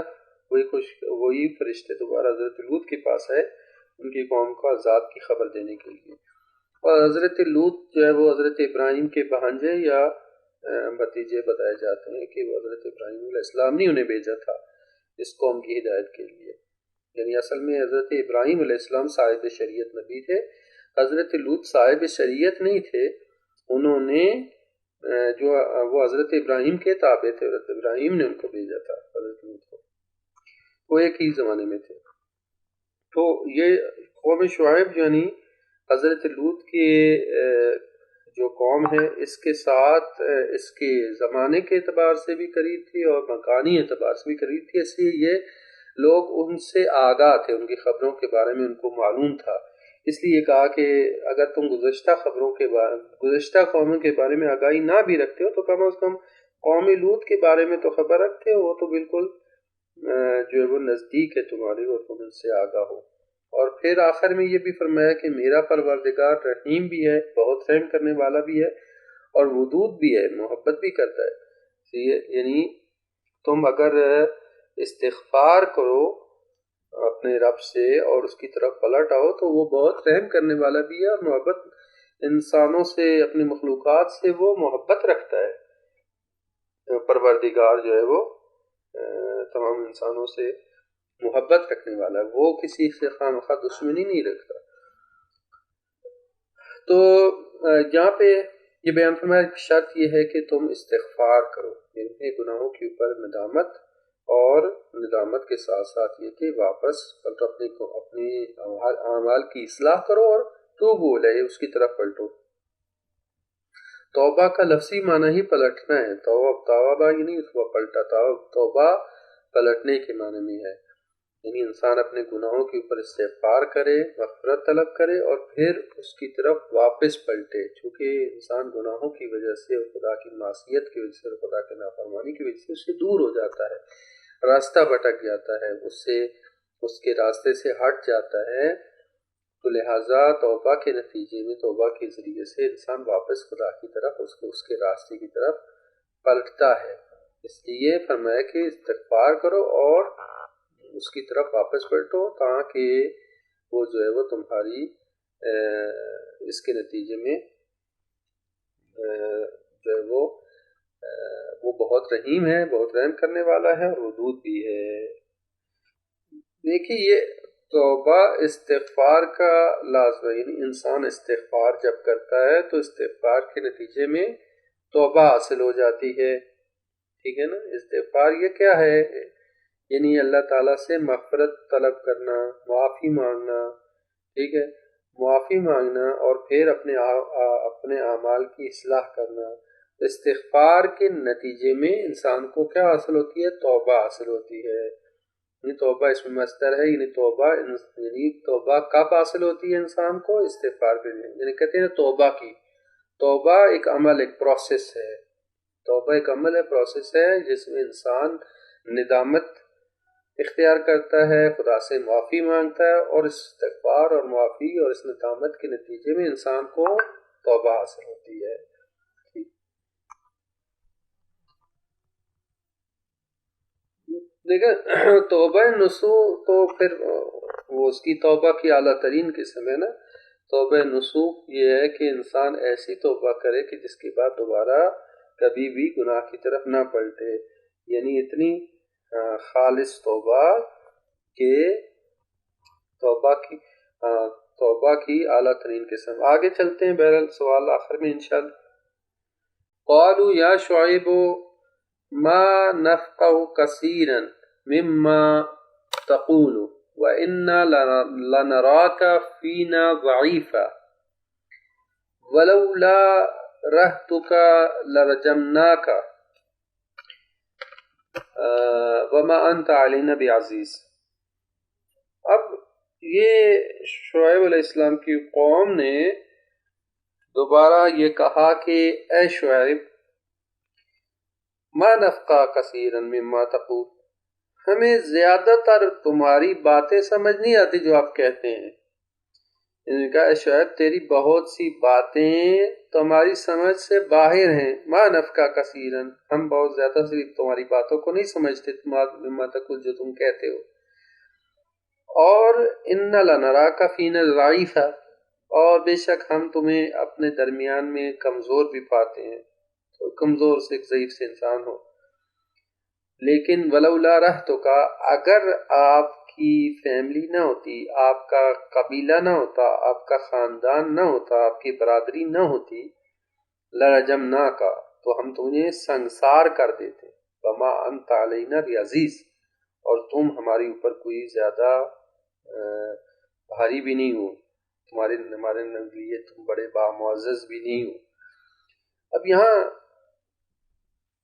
Speaker 3: وہی فرشتے دوبارہ حضرت لوط کے پاس آئے ان کی قوم کو عذاب کی خبر دینے کے لیے۔ اور حضرت لوط جو ہے وہ حضرت ابراہیم کے بھانجے یا بھتیجے بتائے جاتے ہیں، کہ وہ حضرت ابراہیم علیہ السلام نے انہیں بھیجا تھا اس قوم کی ہدایت کے لیے۔ یعنی اصل میں حضرت ابراہیم علیہ السلام صاحب شریعت نبی تھے، حضرت لوط صاحب شریعت نہیں تھے۔ انہوں نے جو وہ حضرت ابراہیم کے تابع تھے، حضرت ابراہیم نے ان کو بھیجا تھا، حضرت لوط کو، وہ ایک ہی زمانے میں تھے۔ تو یہ قوم شعیب یعنی حضرت لوط کی جو قوم ہے، اس کے ساتھ اس کے زمانے کے اعتبار سے بھی قریب تھی اور مکانی اعتبار سے بھی قریب تھی، اس لیے یہ لوگ ان سے آگاہ تھے، ان کی خبروں کے بارے میں ان کو معلوم تھا۔ اس لیے کہا کہ اگر تم گزشتہ قوموں کے بارے میں آگاہی نہ بھی رکھتے ہو، تو کم از کم قوم لوط کے بارے میں تو خبر رکھتے ہو، وہ تو بالکل جو ہے وہ نزدیک ہے تمہارے، اور تم ان سے آگاہ ہو۔ اور پھر آخر میں یہ بھی فرمایا کہ میرا پروردگار رحیم بھی ہے، بہت رحم کرنے والا بھی ہے، اور ودود بھی ہے، محبت بھی کرتا ہے۔ یعنی تم اگر استغفار کرو اپنے رب سے اور اس کی طرف پلٹ آؤ، تو وہ بہت رحم کرنے والا بھی ہے، اور محبت انسانوں سے، اپنی مخلوقات سے وہ محبت رکھتا ہے۔ پروردگار جو ہے وہ تمام انسانوں سے محبت رکھنے والا ہے، وہ کسی سے خواہ دشمنی نہیں رکھتا۔ تو یہاں پہ یہ بیان فرمایا کہ شرط یہ ہے کہ تم استغفار کرو، یعنی گناہوں کے اوپر ندامت، اور ندامت کے ساتھ ساتھ یہ کہ واپس اپنی اعمال کی اصلاح کرو اور توبوا الیہ، اس کی طرف پلٹو۔ توبہ کا لفظی معنی ہی پلٹنا ہے، توبہ یعنی اس کو پلٹا، توبہ پلٹنے کے معنی میں ہے، یعنی انسان اپنے گناہوں کے اوپر استغفار کرے، مغفرت طلب کرے، اور پھر اس کی طرف واپس پلٹے۔ چونکہ انسان گناہوں کی وجہ سے اور خدا کی معصیت کی وجہ سے اور خدا کی نافرمانی کی وجہ سے اس سے دور ہو جاتا ہے، راستہ بھٹک جاتا ہے، اس کے راستے سے ہٹ جاتا ہے۔ تو لہٰذا توبہ کے نتیجے میں، توبہ کے ذریعے سے انسان واپس خدا کی طرف، اس کے راستے کی طرف پلٹتا ہے۔ اس لیے فرمایا کہ استغفار کرو اور اس کی طرف واپس پلٹو، تاکہ وہ جو ہے وہ تمہاری اس کے نتیجے میں جو ہے وہ بہت رحیم ہے، بہت رحم کرنے والا ہے، اور ودود بھی ہے۔ دیکھیے یہ توبہ استغفار کا لازم ہے، یعنی انسان استغفار جب کرتا ہے تو استغفار کے نتیجے میں توبہ حاصل ہو جاتی ہے، ٹھیک ہے نا۔ استغفار یہ کیا ہے؟ یعنی اللہ تعالیٰ سے مغفرت طلب کرنا، معافی مانگنا، ٹھیک ہے، معافی مانگنا، اور پھر اپنے اعمال کی اصلاح کرنا۔ استغفار کے نتیجے میں انسان کو کیا حاصل ہوتی ہے؟ توبہ حاصل ہوتی ہے۔ یعنی توبہ اس میں مصدر ہے، یعنی توبہ کب حاصل ہوتی ہے انسان کو؟ استغفار کے لیے، یعنی کہتے ہیں توبہ کی، توبہ ایک عمل، ایک پروسیس ہے، توبہ ایک عمل ہے، پروسیس ہے، جس میں انسان ندامت اختیار کرتا ہے، خدا سے معافی مانگتا ہے، اور اس استغفار اور معافی اور اس ندامت کے نتیجے میں انسان کو توبہ حاصل ہوتی ہے۔ لیکن توبہ نصوح تو پھر وہ اس کی توبہ کی اعلیٰ ترین قسم ہے نا۔ توبہ نصوح یہ ہے کہ انسان ایسی توبہ کرے کہ جس کے بعد دوبارہ کبھی بھی گناہ کی طرف نہ پلٹے، یعنی اتنی خالص توبہ کہ توبہ کی اعلیٰ ترین قسم. آگے چلتے ہیں، بہرحال سوال آخر میں انشاءاللہ. قالوا یا شعیب ما نفقہ کثیرا مما تقول وإنا لنراك فينا ضعيفا ولولا رهتك لرجمناك وما أنت علينا بعزيز. اب یہ شعیب علیہ السلام کی قوم نے دوبارہ یہ کہا کہ اے شعیب ما نفقہ کثیرا مما تقول، ہمیں زیادہ تر تمہاری باتیں سمجھ نہیں آتی جو آپ کہتے ہیں. انہوں نے کہا اے شعیب تیری بہت سی باتیں تمہاری سمجھ سے باہر ہیں. ما نفقہ کثیرا، ہم بہت زیادہ سے تمہاری باتوں کو نہیں سمجھتے مما تقول جو تم کہتے ہو. اور ان لنراک فینا ضعیفا، اور بے شک ہم تمہیں اپنے درمیان میں کمزور بھی پاتے ہیں، تو کمزور سے ایک ضعیف سے انسان ہو. لیکن ولولا رہتک، اگر آپ کی فیملی نہ ہوتی، آپ کا قبیلہ نہ ہوتا، آپ کا خاندان نہ ہوتا، آپ کی برادری نہ ہوتی، لرجمناک، تو ہم تمہیں سنگسار کر دیتے. وما انت علینا بعزیز، اور تم ہمارے اوپر کوئی زیادہ بھاری بھی نہیں ہو، ہمارے لیے تم بڑے بامعزز بھی نہیں ہو. اب یہاں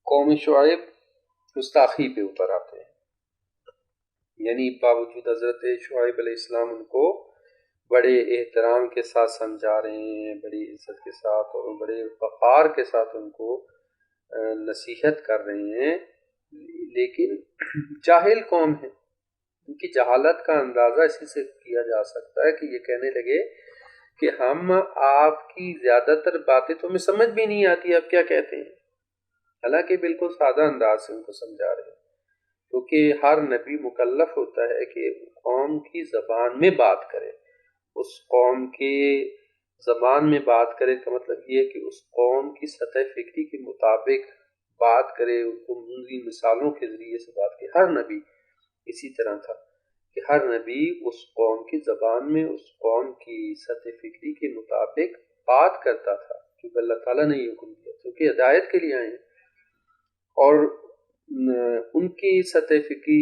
Speaker 3: قوم شعیب گستاخی پہ اوپر آتے ہیں، یعنی باوجود حضرت شعیب علیہ السلام ان کو بڑے احترام کے ساتھ سمجھا رہے ہیں، بڑی عزت کے ساتھ اور بڑے وقار کے ساتھ ان کو نصیحت کر رہے ہیں، لیکن جاہل قوم ہے. ان کی جہالت کا اندازہ اسی سے کیا جا سکتا ہے کہ یہ کہنے لگے کہ ہم آپ کی زیادہ تر باتیں تو ہمیں سمجھ بھی نہیں آتی، آپ کیا کہتے ہیں. حالانکہ بالکل سادہ انداز سے ان کو سمجھا رہے ہیں، کیونکہ ہر نبی مکلف ہوتا ہے کہ قوم کی زبان میں بات کرے. اس قوم کے زبان میں بات کرے کا مطلب یہ ہے کہ اس قوم کی سطح فکری کے مطابق بات کرے، ان کو منظر مثالوں کے ذریعے سے بات کرے. ہر نبی اسی طرح تھا کہ ہر نبی اس قوم کی زبان میں اس قوم کی سطح فکری کے مطابق بات کرتا تھا، کیونکہ اللہ تعالیٰ نے یہ حکم دیا، کیونکہ ہدایت کے لیے آئے ہیں اور ان کی سطح فکری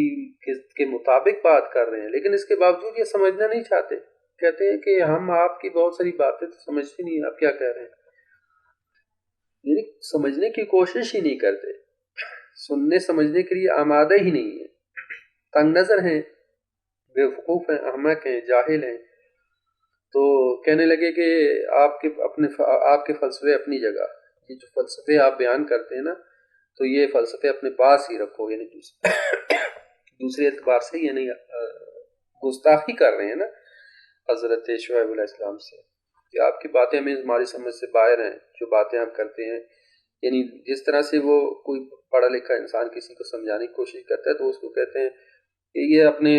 Speaker 3: کے مطابق بات کر رہے ہیں. لیکن اس کے باوجود یہ سمجھنا نہیں چاہتے، کہتے ہیں کہ ہم آپ کی بہت ساری باتیں تو سمجھتے نہیں، آپ کیا کہہ رہے ہیں. یعنی سمجھنے کی کوشش ہی نہیں کرتے، سننے سمجھنے کے لیے آمادہ ہی نہیں ہے، تنگ نظر ہیں، بے وقوف ہیں، احمق ہیں، جاہل ہیں. تو کہنے لگے کہ آپ کے فلسفے اپنی جگہ، یہ جو فلسفے آپ بیان کرتے ہیں نا، تو یہ فلسفے اپنے پاس ہی رکھو. یعنی دوسرے اعتبار سے یعنی گستاخی کر رہے ہیں نا حضرت شعیب علیہ السلام سے، کہ آپ کی باتیں ہمیں ہماری سمجھ سے باہر ہیں، جو باتیں آپ کرتے ہیں. یعنی جس طرح سے وہ کوئی پڑھا لکھا انسان کسی کو سمجھانے کی کوشش کرتا ہے تو اس کو کہتے ہیں کہ یہ اپنے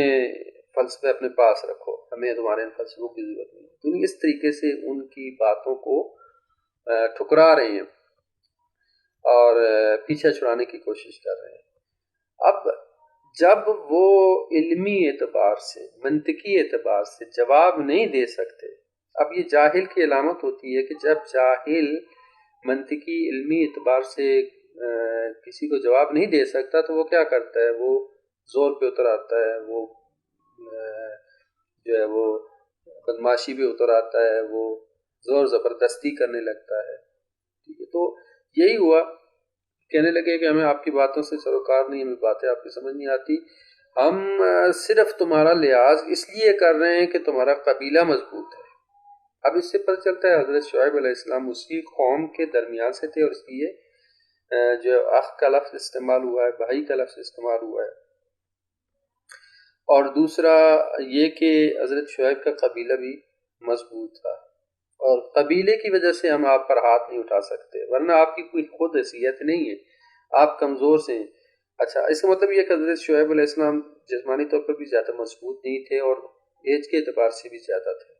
Speaker 3: فلسفے اپنے پاس رکھو، ہمیں تمہارے فلسفوں کی ضرورت نہیں. تو اس طریقے سے ان کی باتوں کو ٹھکرا رہے ہیں اور پیچھے چھڑانے کی کوشش کر رہے ہیں. اب جب وہ علمی اعتبار سے، منطقی اعتبار سے جواب نہیں دے سکتے، اب یہ جاہل کی علامت ہوتی ہے کہ جب جاہل منطقی علمی اعتبار سے کسی کو جواب نہیں دے سکتا تو وہ کیا کرتا ہے، وہ زور پہ اتر آتا ہے، وہ جو ہے وہ بدماشی پہ اتر آتا ہے، وہ زور زبردستی کرنے لگتا ہے. ٹھیک ہے، تو یہی ہوا، کہنے لگے کہ ہمیں آپ کی باتوں سے سروکار نہیں، ہمیں باتیں آپ کی سمجھ نہیں آتی، ہم صرف تمہارا لحاظ اس لیے کر رہے ہیں کہ تمہارا قبیلہ مضبوط ہے. اب اس سے پتہ چلتا ہے حضرت شعیب علیہ السلام اسی قوم کے درمیان سے تھے، اور اس لیے جو اخ کا لفظ استعمال ہوا ہے، بھائی کا لفظ استعمال ہوا ہے. اور دوسرا یہ کہ حضرت شعیب کا قبیلہ بھی مضبوط تھا، اور قبیلے کی وجہ سے ہم آپ پر ہاتھ نہیں اٹھا سکتے، ورنہ آپ کی کوئی خود حیثیت نہیں ہے، آپ کمزور سے ہیں. اچھا، اس کا مطلب یہ کہ حضرت شعیب علیہ السلام جسمانی طور پر بھی زیادہ مضبوط نہیں تھے اور ایج کے اعتبار سے بھی زیادہ تھے،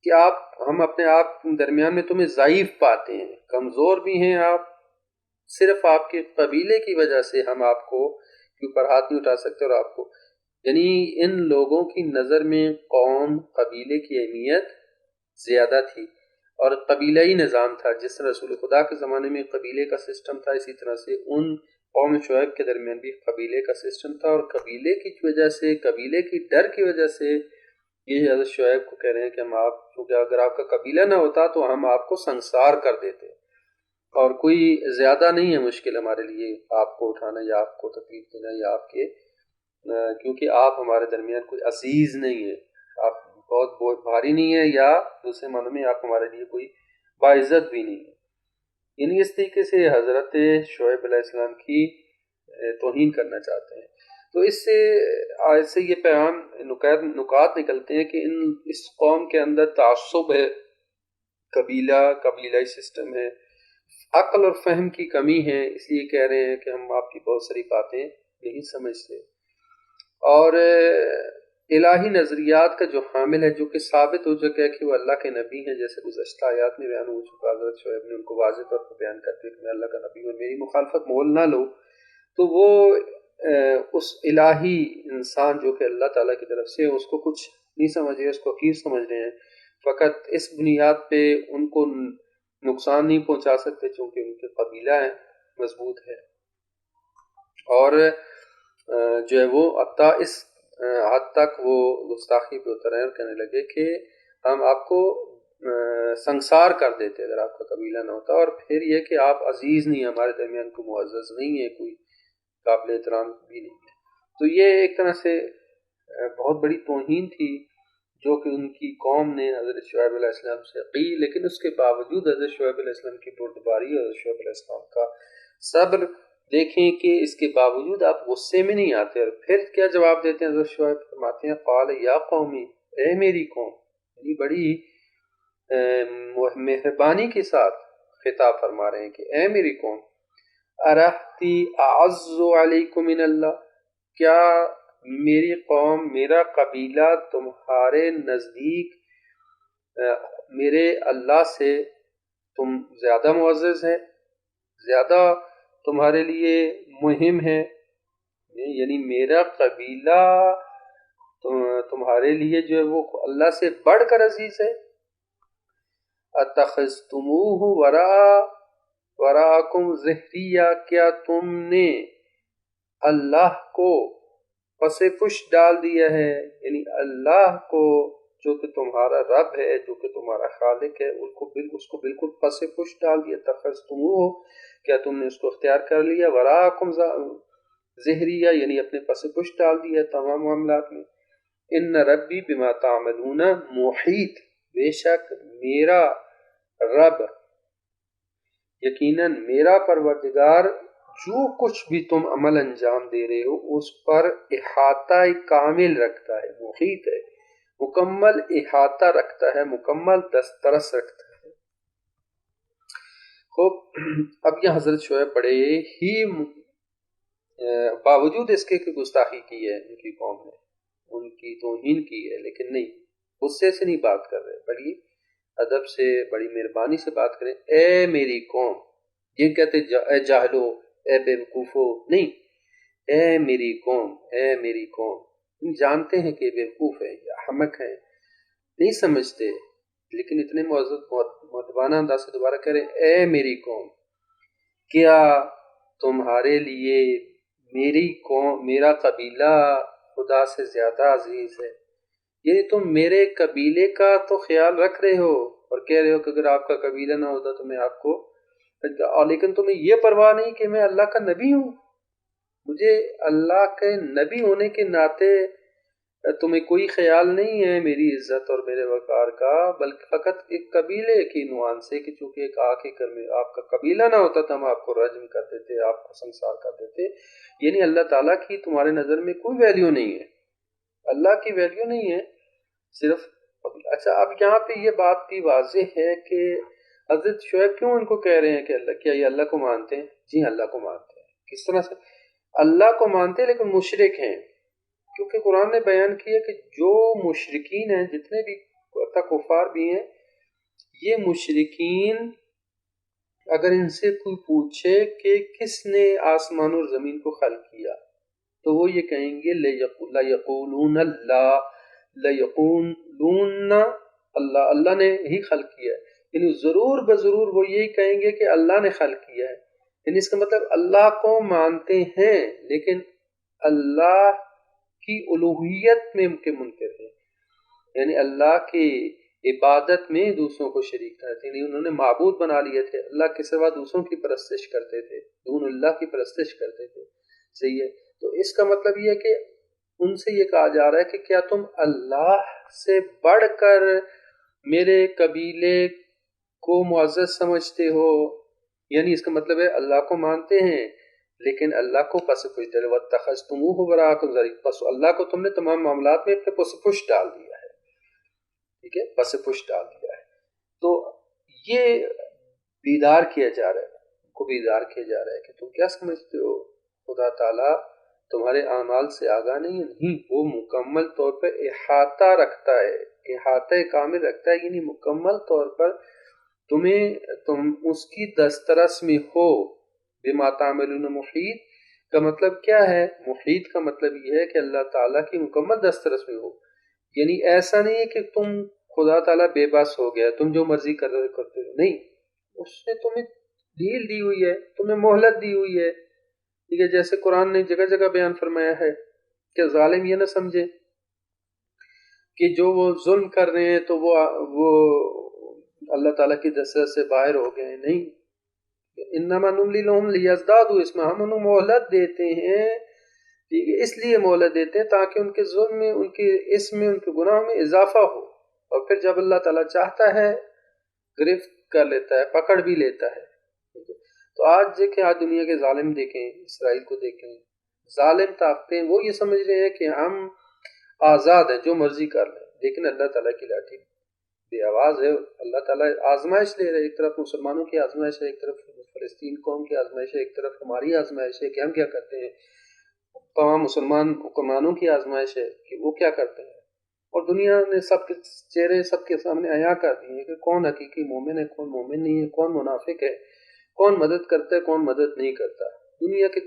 Speaker 3: کہ ہم اپنے آپ درمیان میں تمہیں ضعیف پاتے ہیں، کمزور بھی ہیں آپ، صرف آپ کے قبیلے کی وجہ سے ہم آپ کو اوپر ہاتھ نہیں اٹھا سکتے اور آپ کو یعنی ان لوگوں کی نظر میں قوم قبیلے کی اہمیت زیادہ تھی، اور قبیلہی نظام تھا. جس طرح رسول خدا کے زمانے میں قبیلے کا سسٹم تھا، اسی طرح سے ان قوم شعیب کے درمیان بھی قبیلے کا سسٹم تھا، اور قبیلے کی وجہ سے، قبیلے کی ڈر کی وجہ سے یہ حضرت شعیب کو کہہ رہے ہیں کہ ہم آپ، کیونکہ اگر آپ کا قبیلہ نہ ہوتا تو ہم آپ کو سنسار کر دیتے، اور کوئی زیادہ نہیں ہے مشکل ہمارے لیے آپ کو اٹھانا یا آپ کو تکلیف دینا یا آپ کے، کیونکہ آپ ہمارے درمیان کوئی عزیز نہیں ہے، آپ بہت بھاری نہیں ہے، یا دوسرے معنی میں آپ ہمارے لیے کوئی باعزت بھی نہیں ہے. یعنی اس طریقے سے حضرت شعیب علیہ السلام کی توہین کرنا چاہتے ہیں. تو اس سے یہ پیغام نکات نکلتے ہیں کہ اس قوم کے اندر تعصب ہے، قبیلائی سسٹم ہے، عقل اور فہم کی کمی ہے، اس لیے کہہ رہے ہیں کہ ہم آپ کی بہت ساری باتیں نہیں سمجھتے. اور الہی نظریات کا جو حامل ہے، جو کہ ثابت ہو چکا ہے کہ وہ اللہ کے نبی ہیں، جیسے گزشتہ آیات میں بیان ہو چکا، حضرت شعیب نے ان کو واضح طور پر بیان کرتے کہ میں اللہ کا نبی ہوں، میری مخالفت مول نہ لو. تو وہ اس الہی انسان جو کہ اللہ تعالیٰ کی طرف سے اس کو کچھ نہیں سمجھ رہے، اس کو حقیر سمجھ رہے ہیں، فقط اس بنیاد پہ ان کو نقصان نہیں پہنچا سکتے چونکہ ان کے قبیلہ ہیں مضبوط ہے. اور جو ہے وہ حتیٰ اس حد تک وہ گستاخی پہ اتر ہیں اور کہنے لگے کہ ہم آپ کو سنسار کر دیتے اگر آپ کا قبیلہ نہ ہوتا، اور پھر یہ کہ آپ عزیز نہیں، ہمارے درمیان کوئی معزز نہیں ہے، کوئی قابل احترام بھی نہیں ہے. تو یہ ایک طرح سے بہت بڑی توہین تھی جو کہ ان کی قوم نے حضرت شعیب علیہ السلام سے کی، لیکن اس کے باوجود حضرت شعیب علیہ السلام کی بردباری اور حضرت شعیب علیہ السلام کا صبر دیکھیں کہ اس کے باوجود آپ غصے میں نہیں آتے. اور پھر کیا جواب دیتے ہیں حضرت شعیب؟ فرماتے ہیں قال یا قومی، اے میری قوم، یعنی بڑی مہربانی کے ساتھ خطاب فرما رہے ہیں کہ اے میری قوم، ارہتی اعز علیکم من اللہ، کیا میری قوم، میرا قبیلہ تمہارے نزدیک میرے اللہ سے تم زیادہ معزز ہے، زیادہ تمہارے لیے مہم ہے؟ یعنی میرا قبیلہ تمہارے لیے جو ہے وہ اللہ سے بڑھ کر عزیز ہے. اتخذتموہ وراءکم ظہریہ، کیا تم نے اللہ کو پس پش ڈال دیا ہے، یعنی اللہ کو جو کہ تمہارا رب ہے، جو کہ تمہارا خالق ہے، اس کو بالکل پس پش ڈال دیا. تخذتموہ، کیا تم نے اس کو اختیار کر لیا، وراءکم ظہریہ یعنی اپنے پس پش ڈال دیا تمام معاملات میں. ان ربی بما تعملون محیط، بے شک میرا رب، یقیناً میرا پروردگار جو کچھ بھی تم عمل انجام دے رہے ہو اس پر احاطہ کامل رکھتا ہے، محیط ہے، مکمل احاطہ رکھتا ہے، مکمل دسترس رکھتا ہے. خوب، اب یہ حضرت شعیب بڑے ہی باوجود اس کے گستاخی کی ہے ان کی قوم نے، ان کی توہین کی ہے، لیکن نہیں، غصے سے نہیں بات کر رہے، بڑی ادب سے، بڑی مہربانی سے بات کریں. اے میری قوم، یہ کہتے اے جاہلو، اے بے وقوفو، نہیں، اے میری قوم، اے میری قوم. ہم جانتے ہیں کہ بے وقوف ہے یا احمق ہے، نہیں سمجھتے، لیکن اتنے مؤدبانہ انداز سے دوبارہ کہہ رہے اے میری قوم، کیا تمہارے لیے میری قوم، میرا قبیلہ خدا سے زیادہ عزیز ہے؟ یعنی تم میرے قبیلے کا تو خیال رکھ رہے ہو اور کہہ رہے ہو کہ اگر آپ کا قبیلہ نہ ہوتا تو میں آپ کو، لیکن تمہیں یہ پرواہ نہیں کہ میں اللہ کا نبی ہوں، مجھے اللہ کے نبی ہونے کے ناطے تمہیں کوئی خیال نہیں ہے میری عزت اور میرے وقار کا، بلکہ فقط ایک قبیلے کی عنوان سے کہ چونکہ ایک آپ کا قبیلہ نہ ہوتا تو ہم آپ کو رجم کر دیتے، آپ کو سنسار کر دیتے. یعنی اللہ تعالیٰ کی تمہارے نظر میں کوئی ویلیو نہیں ہے، اللہ کی ویلیو نہیں ہے، صرف. اچھا، اب یہاں پہ یہ بات بھی واضح ہے کہ حضرت شعیب کیوں ان کو کہہ رہے ہیں کہ اللہ، کیا یہ اللہ کو مانتے ہیں؟ جی اللہ کو مانتے ہیں. کس طرح سے اللہ کو مانتے ہیں لیکن مشرک ہیں؟ کیونکہ قرآن نے بیان کیا کہ جو مشرکین ہیں، جتنے بھی کفار بھی ہیں، یہ مشرکین اگر ان سے کوئی پوچھے کہ کس نے آسمان اور زمین کو خلق کیا، تو وہ یہ کہیں گے لَيَقُولُونَ اللہ، اللہ نے ہی خلق کیا ہے، یعنی ضرور بضرور وہ یہی کہیں گے کہ اللہ نے خلق کیا ہے، یعنی اس کا مطلب اللہ کو مانتے ہیں لیکن اللہ کی الوہیت میں کے منکر ہیں، یعنی اللہ کی عبادت میں دوسروں کو شریک کرتے، یعنی انہوں نے معبود بنا لیے تھے، اللہ کے سوا دوسروں کی پرستش کرتے تھے، دون اللہ کی پرستش کرتے تھے، صحیح ہے۔ تو اس کا مطلب یہ ہے کہ ان سے یہ کہا جا رہا ہے کہ کیا تم اللہ سے بڑھ کر میرے قبیلے کو معزز سمجھتے ہو، یعنی اس کا مطلب ہے اللہ کو مانتے ہیں لیکن اللہ کو پس پش ڈالے، وَاتَّخَذْتُمُوهُ وَرَاءَكُمْ ظَهْرِيًّا، پس اللہ کو تم نے تمام معاملات میں اپنے پس پش ڈال دیا ہے، ٹھیک ہے، پس پش ڈال دیا ہے۔ تو یہ بیدار کیا جا رہا ہے، ان کو بیدار کیا جا رہا ہے کہ تم کیا سمجھتے ہو خدا تعالیٰ تمہارے اعمال سے آگاہ نہیں، وہ مکمل طور پر احاطہ رکھتا ہے، احاطہ کامل رکھتا ہے، یعنی مکمل طور پر تم اس کی دسترس میں ہو۔ بما تعملون محیط کا مطلب کیا ہے؟ محیط کا مطلب یہ ہے کہ اللہ تعالیٰ کی مکمل دسترس میں ہو، یعنی ایسا نہیں ہے کہ تم خدا تعالیٰ بے بس ہو گیا، تم جو مرضی کرتے ہو، نہیں، اس نے تمہیں ڈھیل دی ہوئی ہے، تمہیں مہلت دی ہوئی ہے، ٹھیک ہے۔ جیسے قرآن نے جگہ جگہ بیان فرمایا ہے کہ ظالم یہ نہ سمجھے کہ جو وہ ظلم کر رہے ہیں تو وہ اللہ تعالیٰ کی دسترس سے باہر ہو گئے، نہیں، انما نملی لہم لیزدادوا اسما، ہم انہیں مہلت دیتے ہیں، ٹھیک ہے، اس لیے مہلت دیتے ہیں تاکہ ان کے ظلم میں، ان کے اسم میں، ان کے گناہ میں اضافہ ہو، اور پھر جب اللہ تعالیٰ چاہتا ہے گرفت کر لیتا ہے، پکڑ بھی لیتا ہے، ٹھیک ہے۔ تو آج دیکھیں، آج دنیا کے ظالم دیکھیں، اسرائیل کو دیکھیں، ظالم طاقتیں وہ یہ سمجھ رہے ہیں کہ ہم آزاد ہیں، جو مرضی کر لیں، لیکن اللہ تعالیٰ کی لاٹھی بے آواز ہے۔ اللہ تعالیٰ آزمائش لے رہے، ایک طرف مسلمانوں کی آزمائش ہے، ایک طرف فلسطین قوم کی آزمائش ہے، ایک طرف ہماری آزمائش ہے کہ ہم کیا کرتے ہیں، تمام مسلمان حکمرانوں کی آزمائش ہے کہ وہ کیا کرتے ہیں، اور دنیا نے سب کے چہرے سب کے سامنے عیاں کر دیے کہ کون حقیقی مومن ہے، کون مومن نہیں ہے، کون منافق ہے، کون مدد کرتا ہے، کون مدد نہیں کرتا۔ دنیا کے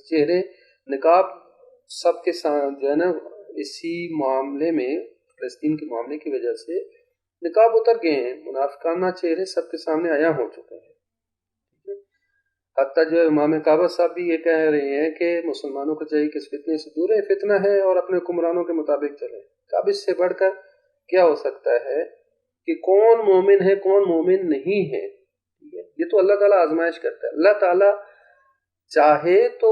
Speaker 3: چہرے نقاب سب کے سامنے جو ہے نا، اسی معاملے میں، فلسطین کے معاملے کی وجہ سے نقاب اتر گئے ہیں، منافقانہ چہرے سب کے سامنے عیاں ہو چکے ہیں، حتیٰ جو امام کعبہ صاحب بھی یہ کہہ رہے ہیں کہ مسلمانوں کو چاہیے کہ اس فتنے سے دور ہے، فتنہ ہے، اور اپنے حکمرانوں کے مطابق چلیں۔ اب اس سے بڑھ کر کیا ہو سکتا ہے کہ کون مومن ہے، کون مومن نہیں ہے، یہ تو اللہ تعالیٰ آزمائش کرتا ہے۔ اللہ تعالیٰ چاہے تو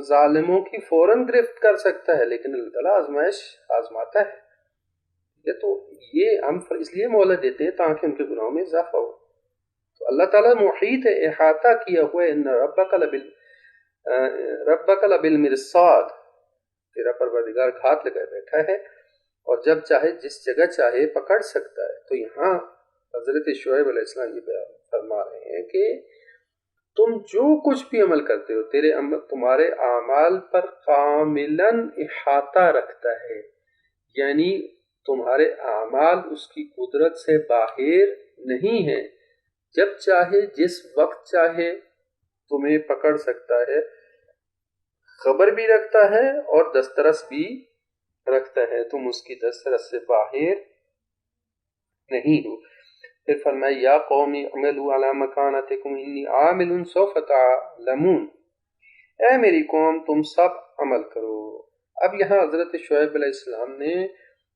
Speaker 3: ظالموں کی فوراً گرفت کر سکتا ہے، لیکن اللہ تعالیٰ آزمائش آزماتا ہے، تو یہ ہم اس لیے مہلت دیتے ہیں تاکہ ان کے گناہوں میں اضافہ ہو۔ تو اللہ تعالیٰ محیط ہے، احاطہ کیا ہوا ہے، ان ربک لبالمرصاد، تیرا پروردگار گھات لگائے بیٹھا ہے، اور جب چاہے جس جگہ چاہے پکڑ سکتا ہے۔ تو یہاں حضرت شعیب علیہ السلام یہ بیان فرما رہے ہیں کہ تم جو کچھ بھی عمل کرتے ہو، تمہارے اعمال پر کاملاً احاطہ رکھتا ہے، یعنی تمہارے اعمال اس کی قدرت سے باہر نہیں ہیں، جب چاہے جس وقت چاہے تمہیں پکڑ سکتا ہے، خبر بھی رکھتا ہے اور دسترس بھی رکھتا ہے، تم اس کی دسترس سے باہر نہیں ہو۔ پھر فرمایا یا قوم اعملوا علی مکانتکم انی عامل سوف تعلمون، اے میری قوم تم سب عمل کرو۔ اب یہاں حضرت شعیب علیہ السلام نے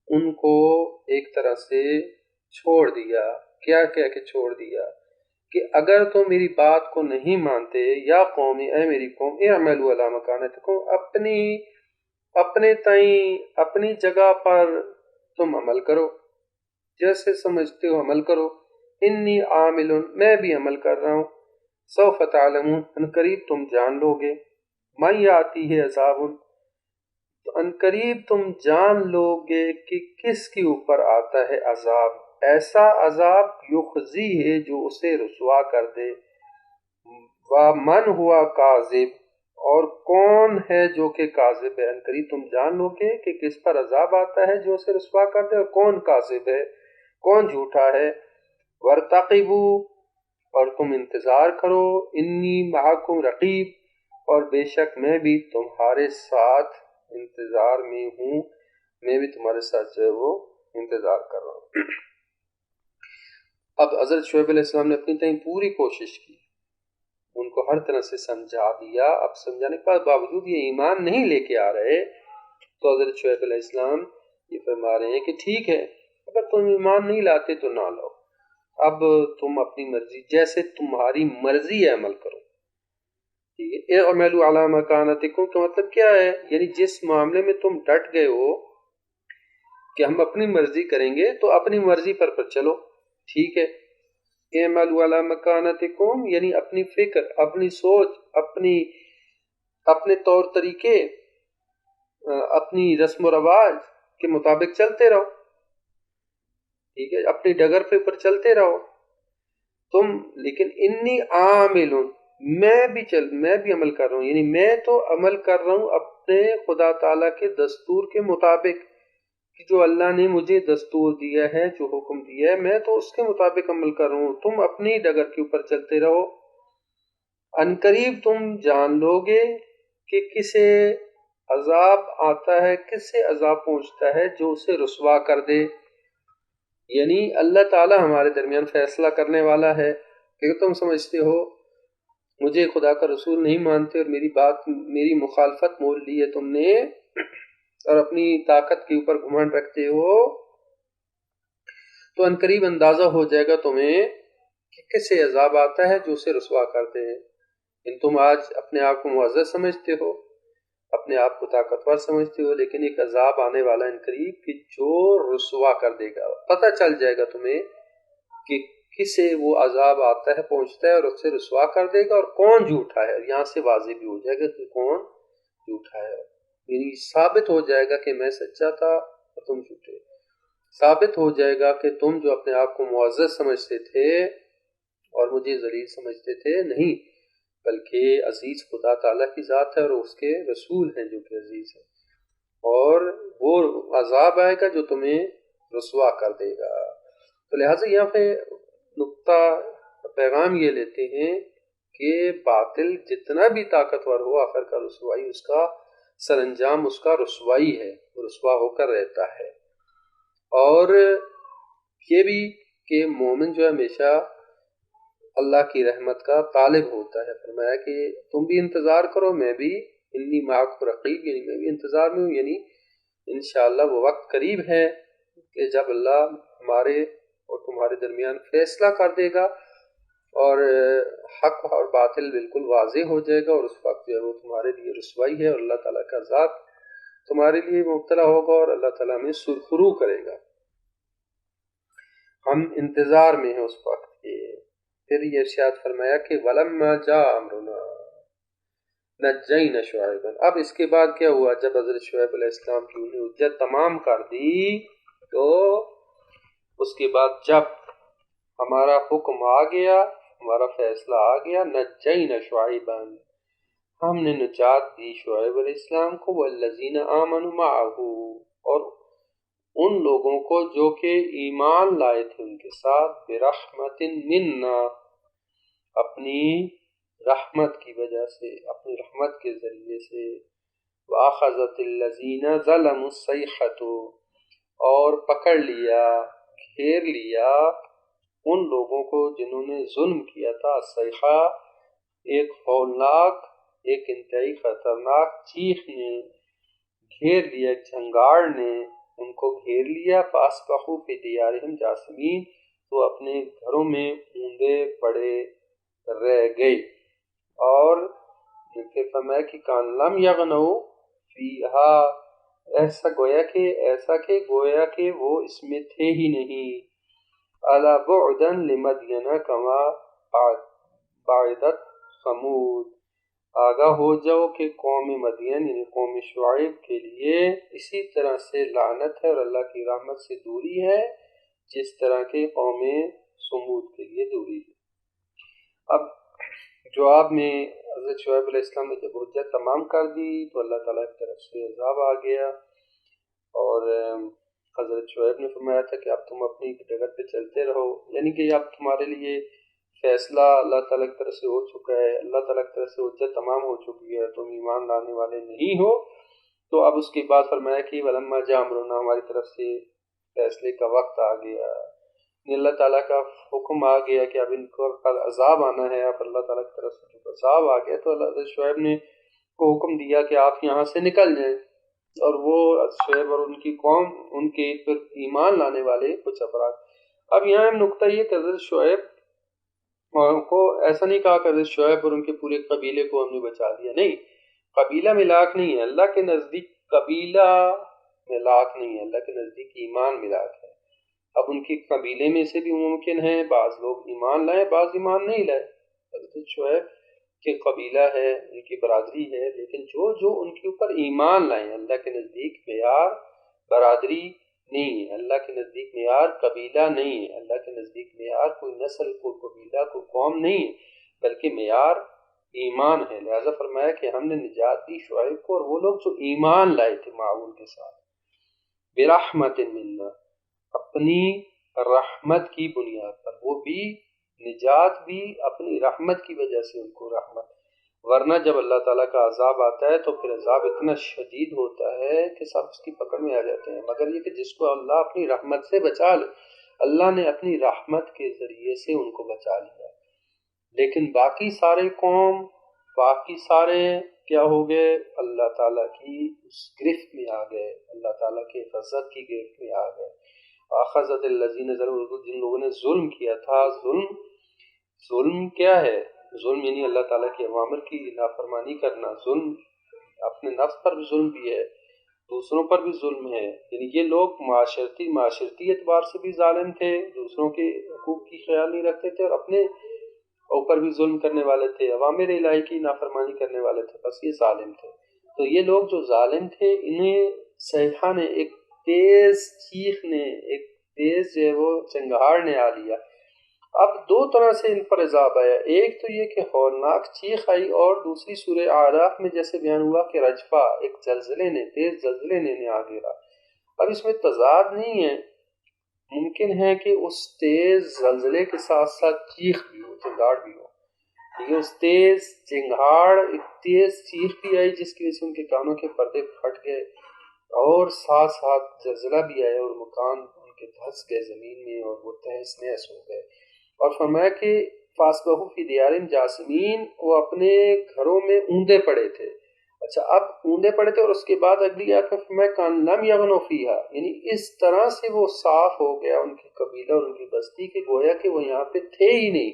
Speaker 3: ان کو ایک طرح سے چھوڑ دیا، کیا کہہ کے چھوڑ دیا کہ اگر تم میری بات کو نہیں مانتے، یا قوم، اے میری قوم، اعملوا علی مکانتکم، اپنے تئیں اپنی جگہ پر تم عمل کرو، جیسے سمجھتے ہو عمل کرو، انی عامل، میں بھی عمل کر رہا ہوں، سوف تعلمون، ان قریب تم جان لو گے، من یاتی ہے عذاب، تو ان قریب تم جان لو گے کہ کس کے اوپر آتا ہے عذاب، ایسا عذاب یخزی ہے جو اسے رسوا کر دے، ومن ہوا کاذب، اور کون ہے جو کہ کاذب ہے، ان قریب تم جان لو گے کہ کس پر عذاب آتا ہے جو اسے رسوا کر دے، اور کون کاذب ہے، کون جھوٹا ہے۔ وارتقبوا، اور تم انتظار کرو، انی معکم رقیب، اور بے شک میں بھی تمہارے ساتھ انتظار میں ہوں، میں بھی تمہارے ساتھ جو ہے وہ انتظار کر رہا ہوں۔ اب حضرت شعیب علیہ السلام نے اپنی طرح پوری کوشش کی، ان کو ہر طرح سے سمجھا دیا۔ اب سمجھانے کے باوجود یہ ایمان نہیں لے کے آ رہے، تو حضرت شعیب علیہ السلام یہ فرما رہے ہیں کہ ٹھیک ہے، اگر تم ایمان نہیں لاتے تو نہ لاؤ، اب تم اپنی مرضی، جیسے تمہاری مرضی ہے عمل کرو، ٹھیک ہے۔ اعملوا علی مکانتکم کا مطلب کیا ہے؟ یعنی جس معاملے میں تم ڈٹ گئے ہو کہ ہم اپنی مرضی کریں گے تو اپنی مرضی پر چلو، ٹھیک ہے۔ اعملوا علی مکانتکم یعنی اپنی فکر، اپنی سوچ، اپنے طور طریقے، اپنی رسم و رواج کے مطابق چلتے رہو، ٹھیک ہے، اپنی ڈگر پہ اوپر چلتے رہو تم، لیکن انی عامل، میں بھی عمل کر رہا ہوں، یعنی میں تو عمل کر رہا ہوں اپنے خدا تعالیٰ کے دستور کے مطابق، کہ جو اللہ نے مجھے دستور دیا ہے، جو حکم دیا ہے، میں تو اس کے مطابق عمل کر رہا ہوں، تم اپنی ڈگر کے اوپر چلتے رہو۔ عنقریب تم جان لو گے کہ کسے عذاب آتا ہے، کسے عذاب پہنچتا ہے جو اسے رسوا کر دے، یعنی اللہ تعالیٰ ہمارے درمیان فیصلہ کرنے والا ہے کہ تم سمجھتے ہو مجھے خدا کا رسول نہیں مانتے اور میری مخالفت مول لی ہے تم نے اور اپنی طاقت کے اوپر گھمنڈ رکھتے ہو، تو عنقریب اندازہ ہو جائے گا تمہیں کہ کسے عذاب آتا ہے جو اسے رسوا کرتے ہیں۔ ان تم آج اپنے آپ کو معزز سمجھتے ہو، اپنے آپ کو طاقتور سمجھتے ہو، لیکن ایک عذاب آنے والا عنقریب کہ جو رسوا کر دے گا، پتہ چل جائے گا تمہیں کہ کسے وہ عذاب آتا ہے، پہنچتا ہے اور اس سے رسوا کر دے گا اور کون جھوٹا ہے، یہاں سے واضح بھی ہو جائے گا کہ کون جھوٹا ہے، یعنی ثابت ہو جائے گا کہ میں سچا تھا اور تم جھوٹے، ثابت ہو جائے گا کہ تم جو اپنے آپ کو معزز سمجھتے تھے اور مجھے ذلیل سمجھتے تھے، نہیں بلکہ عزیز خدا تعالیٰ کی ذات ہے اور اس کے رسول ہیں جو کہ عزیز ہیں، اور وہ عذاب آئے گا جو تمہیں رسوا کر دے گا۔ تو لہٰذا یہاں پہ نقطہ پیغام یہ لیتے ہیں کہ باطل جتنا بھی طاقتور ہو، آخر کا رسوائی اس کا سر انجام، اس کا رسوائی ہے، وہ رسوا ہو کر رہتا ہے۔ اور یہ بھی کہ مومن جو ہمیشہ اللہ کی رحمت کا طالب ہوتا ہے، فرمایا کہ تم بھی انتظار کرو، میں بھی انی معکم رقیب، یعنی میں بھی انتظار میں ہوں، یعنی انشاءاللہ وہ وقت قریب ہے کہ جب اللہ ہمارے اور تمہارے درمیان فیصلہ کر دے گا اور حق اور باطل بالکل واضح ہو جائے گا، اور اس وقت جو ہے وہ تمہارے لیے رسوائی ہے اور اللہ تعالیٰ کا عذاب تمہارے لیے مبتلا ہوگا اور اللہ تعالیٰ میں سرخرو کرے گا۔ ہم انتظار میں ہیں اس وقت کے۔ پھر یہ ارشاد فرمایا کہ وَلَمَّا جَاءَ أَمْرُنَا نَجَّيْنَا شُعَيْبًا، اب اس کے بعد کیا ہوا؟ جب حضرت شعیب علیہ السلام کی انہیں حجت تمام کر دی، تو اس کے بعد جب ہمارا حکم آ گیا، ہمارا فیصلہ آ گیا، نَجَّيْنَا شُعَيْبًا، ہم نے نجات دی شعیب علیہ السلام کو، وَالَّذِينَ آمَنُوا مَعَهُ، اور ان لوگوں کو جو کہ ایمان لائے تھے ان کے ساتھ، بِرَحْمَةٍ مِنَّا، اپنی رحمت کی وجہ سے، اپنی رحمت کے ذریعے سے، وَأَخَذَتِ الَّذِينَ ظَلَمُوا الصَّيْحَةُ، اور پکڑ لیا، گھیر لیا ان لوگوں کو جنہوں نے ظلم کیا تھا، الصیحہ ایک ہولناک، ایک انتہائی خطرناک چیخ نے گھیر لیا، ایک جھنگاڑ نے ان کو گھیر لیا، فَأَصْبَحُوا فِي دِيَارِهِمْ جَاثِمِينَ، تو اپنے گھروں میں اونڈے پڑے رہ گئے۔ اور پھر فرمایا کہ کان لم یغنوا فیہا، ایسا کہ وہ اس میں تھے ہی نہیں، الا بعدا لمدین کما بعدت ثمود، آگاہ ہو جاؤ کہ قوم مدین یعنی قوم شعیب کے لیے اسی طرح سے لعنت ہے اور اللہ کی رحمت سے دوری ہے جس طرح کے قوم سمود کے لیے دوری ہے۔ اب جواب میں حضرت شعیب علیہ السلام نے جب حجت تمام کر دی تو اللہ تعالیٰ کی طرف سے عذاب آ گیا، اور حضرت شعیب نے فرمایا تھا کہ اب تم اپنی جگہ پہ چلتے رہو، یعنی کہ اب تمہارے لیے فیصلہ اللہ تعالیٰ کی طرف سے ہو چکا ہے، اللہ تعالیٰ کی طرف سے حجت تمام ہو چکی ہے، تم ایمان لانے والے نہیں ہو، تو اب اس کے بعد فرمایا کہ وَلَمَّا جَاءَ أَمْرُنَا، ہماری طرف سے فیصلے کا وقت آ گیا، اللہ تعالیٰ کا حکم آ گیا کہ اب ان کو کل عذاب آنا ہے۔ اب اللہ تعالیٰ کی طرف سے جب عذاب آ گیا تو اللہ شعیب نے کو حکم دیا کہ آپ یہاں سے نکل جائیں، اور وہ شعیب اور ان کی قوم، ان کے پر ایمان لانے والے کچھ افراد۔ اب یہاں نقطہ یہ کہ حضرت شعیب کو ایسا نہیں کہا کہ حضرت شعیب اور ان کے پورے قبیلے کو ہم نے بچا دیا، نہیں، قبیلہ ملاک نہیں ہے، اللہ کے نزدیک قبیلہ ملاک نہیں ہے، اللہ کے نزدیک ایمان ملاک ہے۔ اب ان کے قبیلے میں سے بھی ممکن ہے بعض لوگ ایمان لائیں، بعض ایمان نہیں لائے۔ حضرت شعیب کے قبیلہ ہے، ان کی برادری ہے، لیکن جو ان کے اوپر ایمان لائیں، اللہ کے نزدیک معیار برادری نہیں ہے، اللہ کے نزدیک معیار قبیلہ نہیں ہے، اللہ کے نزدیک معیار کوئی نسل، کوئی قبیلہ، کوئی قوم نہیں ہے، بلکہ معیار ایمان ہے۔ لہذا فرمایا کہ ہم نے نجات دی شعیب کو اور وہ لوگ جو ایمان لائے تھے معاون کے ساتھ، برحمت منا، اپنی رحمت کی بنیاد پر، وہ بھی نجات بھی اپنی رحمت کی وجہ سے ان کو رحمت، ورنہ جب اللہ تعالیٰ کا عذاب آتا ہے تو پھر عذاب اتنا شدید ہوتا ہے کہ سب اس کی پکڑ میں آ جاتے ہیں، مگر یہ کہ جس کو اللہ اپنی رحمت سے بچا لے، اللہ نے اپنی رحمت کے ذریعے سے ان کو بچا لیا۔ لیکن باقی سارے قوم، باقی سارے کیا ہو گئے؟ اللہ تعالیٰ کی اس گرفت میں آ گئے، اللہ تعالیٰ کے حفاظت کی گرفت میں آ گئے۔ اخذت الذین ظلموا، جن لوگوں نے ظلم کیا تھا، ظلم کیا ہے؟ ظلم یعنی اللہ تعالیٰ کے اوامر کی نافرمانی کرنا، ظلم اپنے نفس پر بھی ظلم بھی ہے، دوسروں پر بھی ظلم ہے، یعنی یہ لوگ معاشرتی اعتبار سے بھی ظالم تھے، دوسروں کے حقوق کی خیال نہیں رکھتے تھے، اور اپنے اوپر بھی ظلم کرنے والے تھے، اوامر الہی کی نافرمانی کرنے والے تھے، بس یہ ظالم تھے۔ تو یہ لوگ جو ظالم تھے، انہیں صیحہ نے، ایک تیز چیخ نے، ایک تیز جو ہے وہ چنگھاڑ نے آ لیا۔ اب دو طرح سے ان پر عذاب آیا، ایک تو یہ کہ ہولناک چیخ آئی، اور دوسری سورہ اعراف میں جیسے بیان ہوا کہ رجفہ، ایک زلزلے نے، تیز زلزلے نے انہیں آ گھیرا۔ اب اس میں تضاد نہیں ہے، ممکن ہے کہ اس تیز زلزلے کے ساتھ ساتھ چیخ بھی ہو، چنگھاڑ بھی ہو، یہ اس تیز چنگھاڑ، ایک تیز چیخ بھی آئی جس کی وجہ سے ان کے کانوں کے پردے پھٹ گئے، اور ساتھ ساتھ زلزلہ بھی آیا اور مکان ان کے دھس گئے زمین میں اور وہ تہس نہس ہو گئے۔ اور فرمایا کہ فَأَصْبَحُوا فِي دِيَارِهِمْ جَاثِمِينَ، وہ اپنے گھروں میں اوندے پڑے تھے۔ اچھا، اب اوندے پڑے تھے، اور اس کے بعد اگلی آیت میں فرمایا كَأَن لَّمْ يَغْنَوْا فِيهَا، یعنی اس طرح سے وہ صاف ہو گیا ان کی قبیلہ اور ان کی بستی کہ گویا کہ وہ یہاں پہ تھے ہی نہیں۔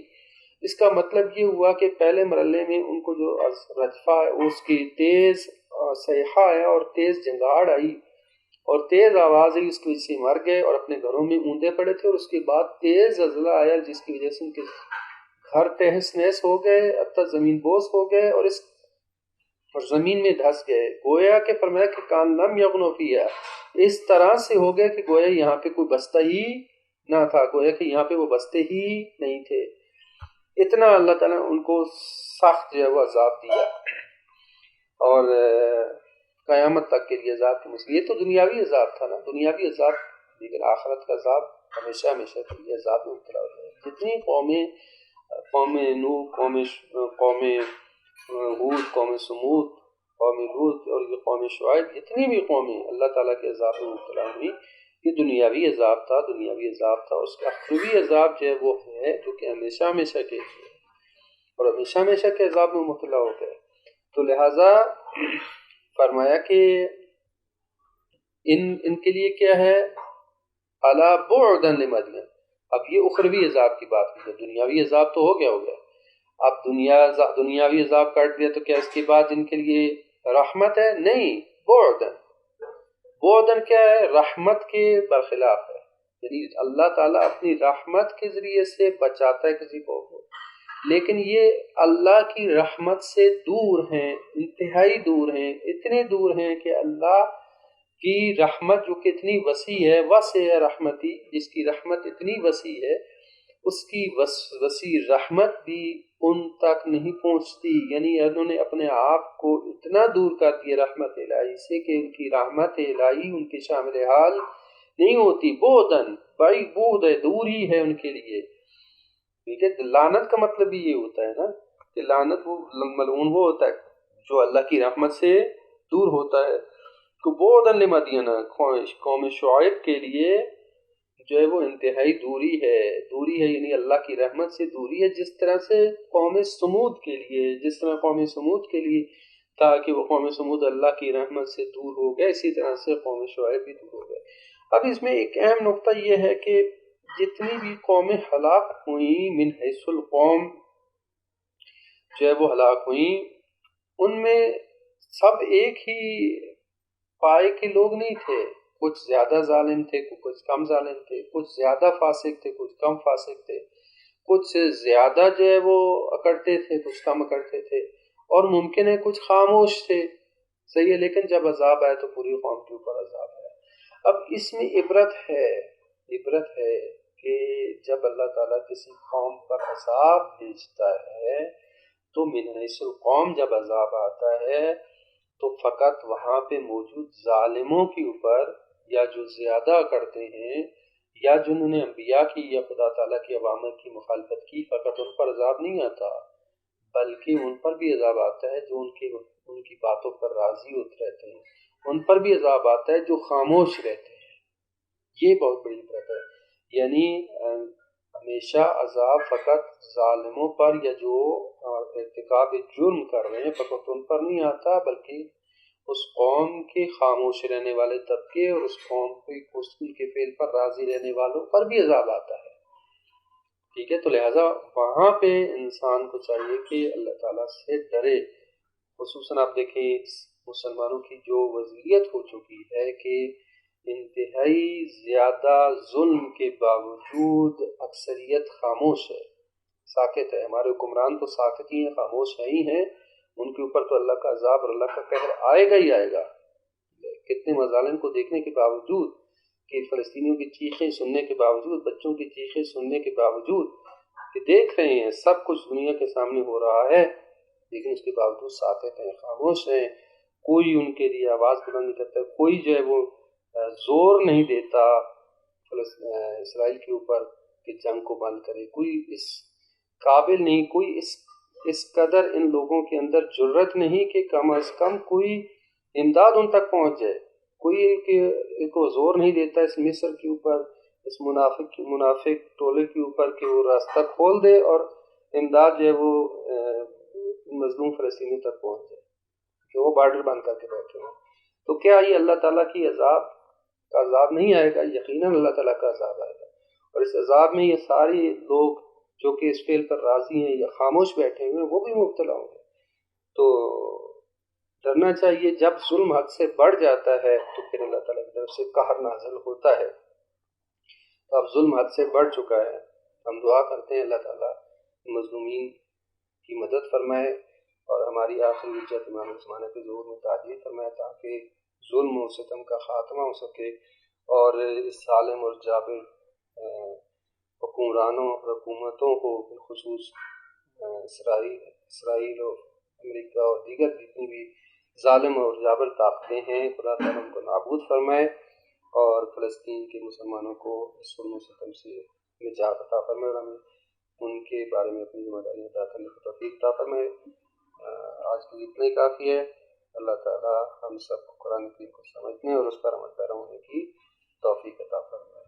Speaker 3: اس کا مطلب یہ ہوا کہ پہلے مرحلے میں ان کو جو رجفہ ہے، اس کی تیز صیحہ ہے اور تیز جنگاڑ آئی اور تیز آواز آئی، اس کی وجہ سے مر گئے اور اپنے گھروں میں اوندے پڑے تھے، اور اس کے بعد تیز زلزلہ آیا جس کی وجہ سے ان کے گھر تہس نہس ہو گئے، اب تک زمین بوس ہو گئے اور زمین میں دھس گئے۔ گویا کہ فرمایا کہ کان لم یغنوا فیہا، اس طرح سے ہو گئے کہ گویا یہاں پہ کوئی بستا ہی نہ تھا، گویا کہ یہاں پہ وہ بستے ہی نہیں تھے۔ اتنا اللہ تعالیٰ نے ان کو سخت جو ہے وہ عذاب دیا، اور قیامت تک کے لیے عذاب کی مسئلہ۔ یہ تو دنیاوی عذاب تھا نا، دنیاوی عذاب، لیکن آخرت کا عذاب ہمیشہ ہمیشہ کے لیے عذاب میں مبتلا ہو جائے۔ جتنی قومیں، قوم نوح، قوم ہود، قوم سمود، قوم لوط اور یہ قوم شعیب، جتنی بھی قومیں اللہ تعالیٰ کے عذاب میں مبتلا ہوئی، یہ دنیاوی عذاب تھا، دنیاوی عذاب تھا۔ اس کا اخروی عذاب جو ہے وہ ہے جو کہ ہمیشہ ہمیشہ کے لیے، اور ہمیشہ ہمیشہ کے عذاب میں مبتلا ہو گئے۔ تو لہٰذا فرمایا کہ ان کے لیے کیا ہے، الا بعدا لمدین۔ اب یہ اخروی عذاب کی بات کی ہے، دنیاوی عذاب تو ہو گیا اب دنیاوی عذاب کاٹ دیا تو کیا اس کے بعد ان کے لیے رحمت ہے؟ نہیں، بعدن کیا ہے؟ رحمت کے برخلاف ہے، یعنی اللہ تعالیٰ اپنی رحمت کے ذریعے سے بچاتا ہے کسی کو، لیکن یہ اللہ کی رحمت سے دور ہیں، انتہائی دور ہیں، اتنے دور ہیں کہ اللہ کی رحمت جو کہ اتنی وسیع ہے، وسع رحمتی، جس کی رحمت اتنی وسیع ہے، اس کی وسیع رحمت بھی ان تک نہیں پہنچتی، یعنی انہوں نے اپنے آپ کو اتنا دور کر دیا رحمت الہی سے کہ ان کی رحمت الہی ان کے شامل حال نہیں ہوتی۔ بعدن، بعید ہے، دور ہی ہے ان کے لیے۔ ٹھیک ہے، لعنت کا مطلب بھی یہ ہوتا ہے نا کہ لعنت وہ ملعون وہ ہوتا ہے جو اللہ کی رحمت سے دور ہوتا ہے. تو بعداً لمدینہ، قوم شعیب کے لیے جو ہے وہ انتہائی دوری ہے یعنی اللہ کی رحمت سے دوری ہے، جس طرح سے قوم سمود کے لیے، جس طرح قوم سمود کے لیے تھا کہ وہ قوم سمود اللہ کی رحمت سے دور ہو گئے، اسی طرح سے قوم شعیب بھی دور ہو گئے. اب اس میں ایک اہم نقطہ یہ ہے کہ جتنی بھی قومیں ہلاک ہوئیں من حیث القوم جو ہے وہ ہلاک ہوئیں، ان میں سب ایک ہی پائے کے لوگ نہیں تھے. کچھ زیادہ ظالم تھے، کچھ کم ظالم تھے، کچھ زیادہ فاسق تھے، کچھ کم فاسق تھے، کچھ زیادہ جو ہے وہ اکڑتے تھے، کچھ کم اکڑتے تھے، اور ممکن ہے کچھ خاموش تھے. صحیح ہے، لیکن جب عذاب آئے تو پوری قوم کے اوپر عذاب آیا. اب اس میں عبرت ہے کہ جب اللہ تعالیٰ کسی قوم پر عذاب بھیجتا ہے تو من حیث القوم جب عذاب آتا ہے تو فقط وہاں پہ موجود ظالموں کے اوپر، یا جو زیادہ کرتے ہیں، یا جنہوں نے انبیاء کی یا خدا تعالیٰ کی اوامر کی مخالفت کی، فقط ان پر عذاب نہیں آتا، بلکہ ان پر بھی عذاب آتا ہے جو ان کی باتوں پر راضی ہوتے رہتے ہیں. ان پر بھی عذاب آتا ہے جو خاموش رہتے ہیں. یہ بہت بڑی بات ہے. یعنی ہمیشہ عذاب فقط ظالموں پر یا جو ارتکاب جرم کر رہے ہیں فقط ان پر نہیں آتا، بلکہ اس قوم کے خاموش رہنے والے طبقے اور اس قوم کے فعل پر راضی رہنے والوں پر بھی عذاب آتا ہے. ٹھیک ہے، تو لہٰذا وہاں پہ انسان کو چاہیے کہ اللہ تعالیٰ سے ڈرے. خصوصاً آپ دیکھیں مسلمانوں کی جو وضعیت ہو چکی ہے کہ انتہائی زیادہ ظلم کے باوجود اکثریت خاموش ہے، ساکت ہے. ہمارے حکمران تو ساکت ہی ہیں، خاموش ہی ہیں. ان کے اوپر تو اللہ کا عذاب اور اللہ کا قہر آئے گا ہی آئے گا. کتنے مظالم کو دیکھنے کے باوجود، کہ فلسطینیوں کی چیخیں سننے کے باوجود، بچوں کی چیخیں سننے کے باوجود، کہ دیکھ رہے ہیں سب کچھ دنیا کے سامنے ہو رہا ہے، لیکن اس کے باوجود ساکت ہیں، خاموش ہیں. کوئی ان کے لیے آواز بلند نہیں کرتا، کوئی جو ہے وہ زور نہیں دیتا اسرائیل کے اوپر کہ جنگ کو بند کرے. کوئی اس قابل نہیں، کوئی اس قدر ان لوگوں کے اندر جرت نہیں کہ کم از کم کوئی امداد ان تک پہنچ جائے. کوئی ان کو زور نہیں دیتا اس مصر کے اوپر، اس منافق ٹولے کے اوپر کہ وہ راستہ کھول دے اور امداد جو ہے وہ مظلوم فلسطینی تک پہنچ جائے، کہ وہ بارڈر بند کر کے بیٹھے ہوں. تو کیا یہ اللہ تعالیٰ کی عذاب نہیں آئے گا؟ یقیناً اللہ تعالیٰ کا عذاب آئے گا، اور اس عذاب میں یہ سارے لوگ جو کہ اس فعل پر راضی ہیں یا خاموش بیٹھے ہوئے ہیں وہ بھی مبتلا ہوں گے. تو ڈرنا چاہیے. جب ظلم حد سے بڑھ جاتا ہے تو پھر اللہ تعالیٰ کی طرف سے قہر نازل ہوتا ہے. تو اب ظلم حد سے بڑھ چکا ہے. ہم دعا کرتے ہیں اللہ تعالیٰ مظلومین کی مدد فرمائے اور ہماری آخری حجت امام زمانہ کے ظہور میں تعجیل فرمائے، تاکہ ظلم و ستم کا خاتمہ ہو سکے اور اس ظالم اور جابر حکمرانوں اور حکومتوں کو بالخصوص اسرائیل اور امریکہ اور دیگر جتنی بھی ظالم اور جابر طاقتیں ہیں، خدا تعالیٰ ان کو نابود فرمائے اور فلسطین کے مسلمانوں کو اس ظلم و ستم سے نجات عطا فرمائے اور ہمیں ان کے بارے میں اپنی ذمہ داری ادا کرنے کی توفیق عطا فرمائے. آج کے لیے اتنا ہی کافی ہے. اللہ تعالیٰ ہم سب کو قرآن کریم کو سمجھنے اور اس پر عمل پیرا ہونے کی توفیق عطا فرمائے.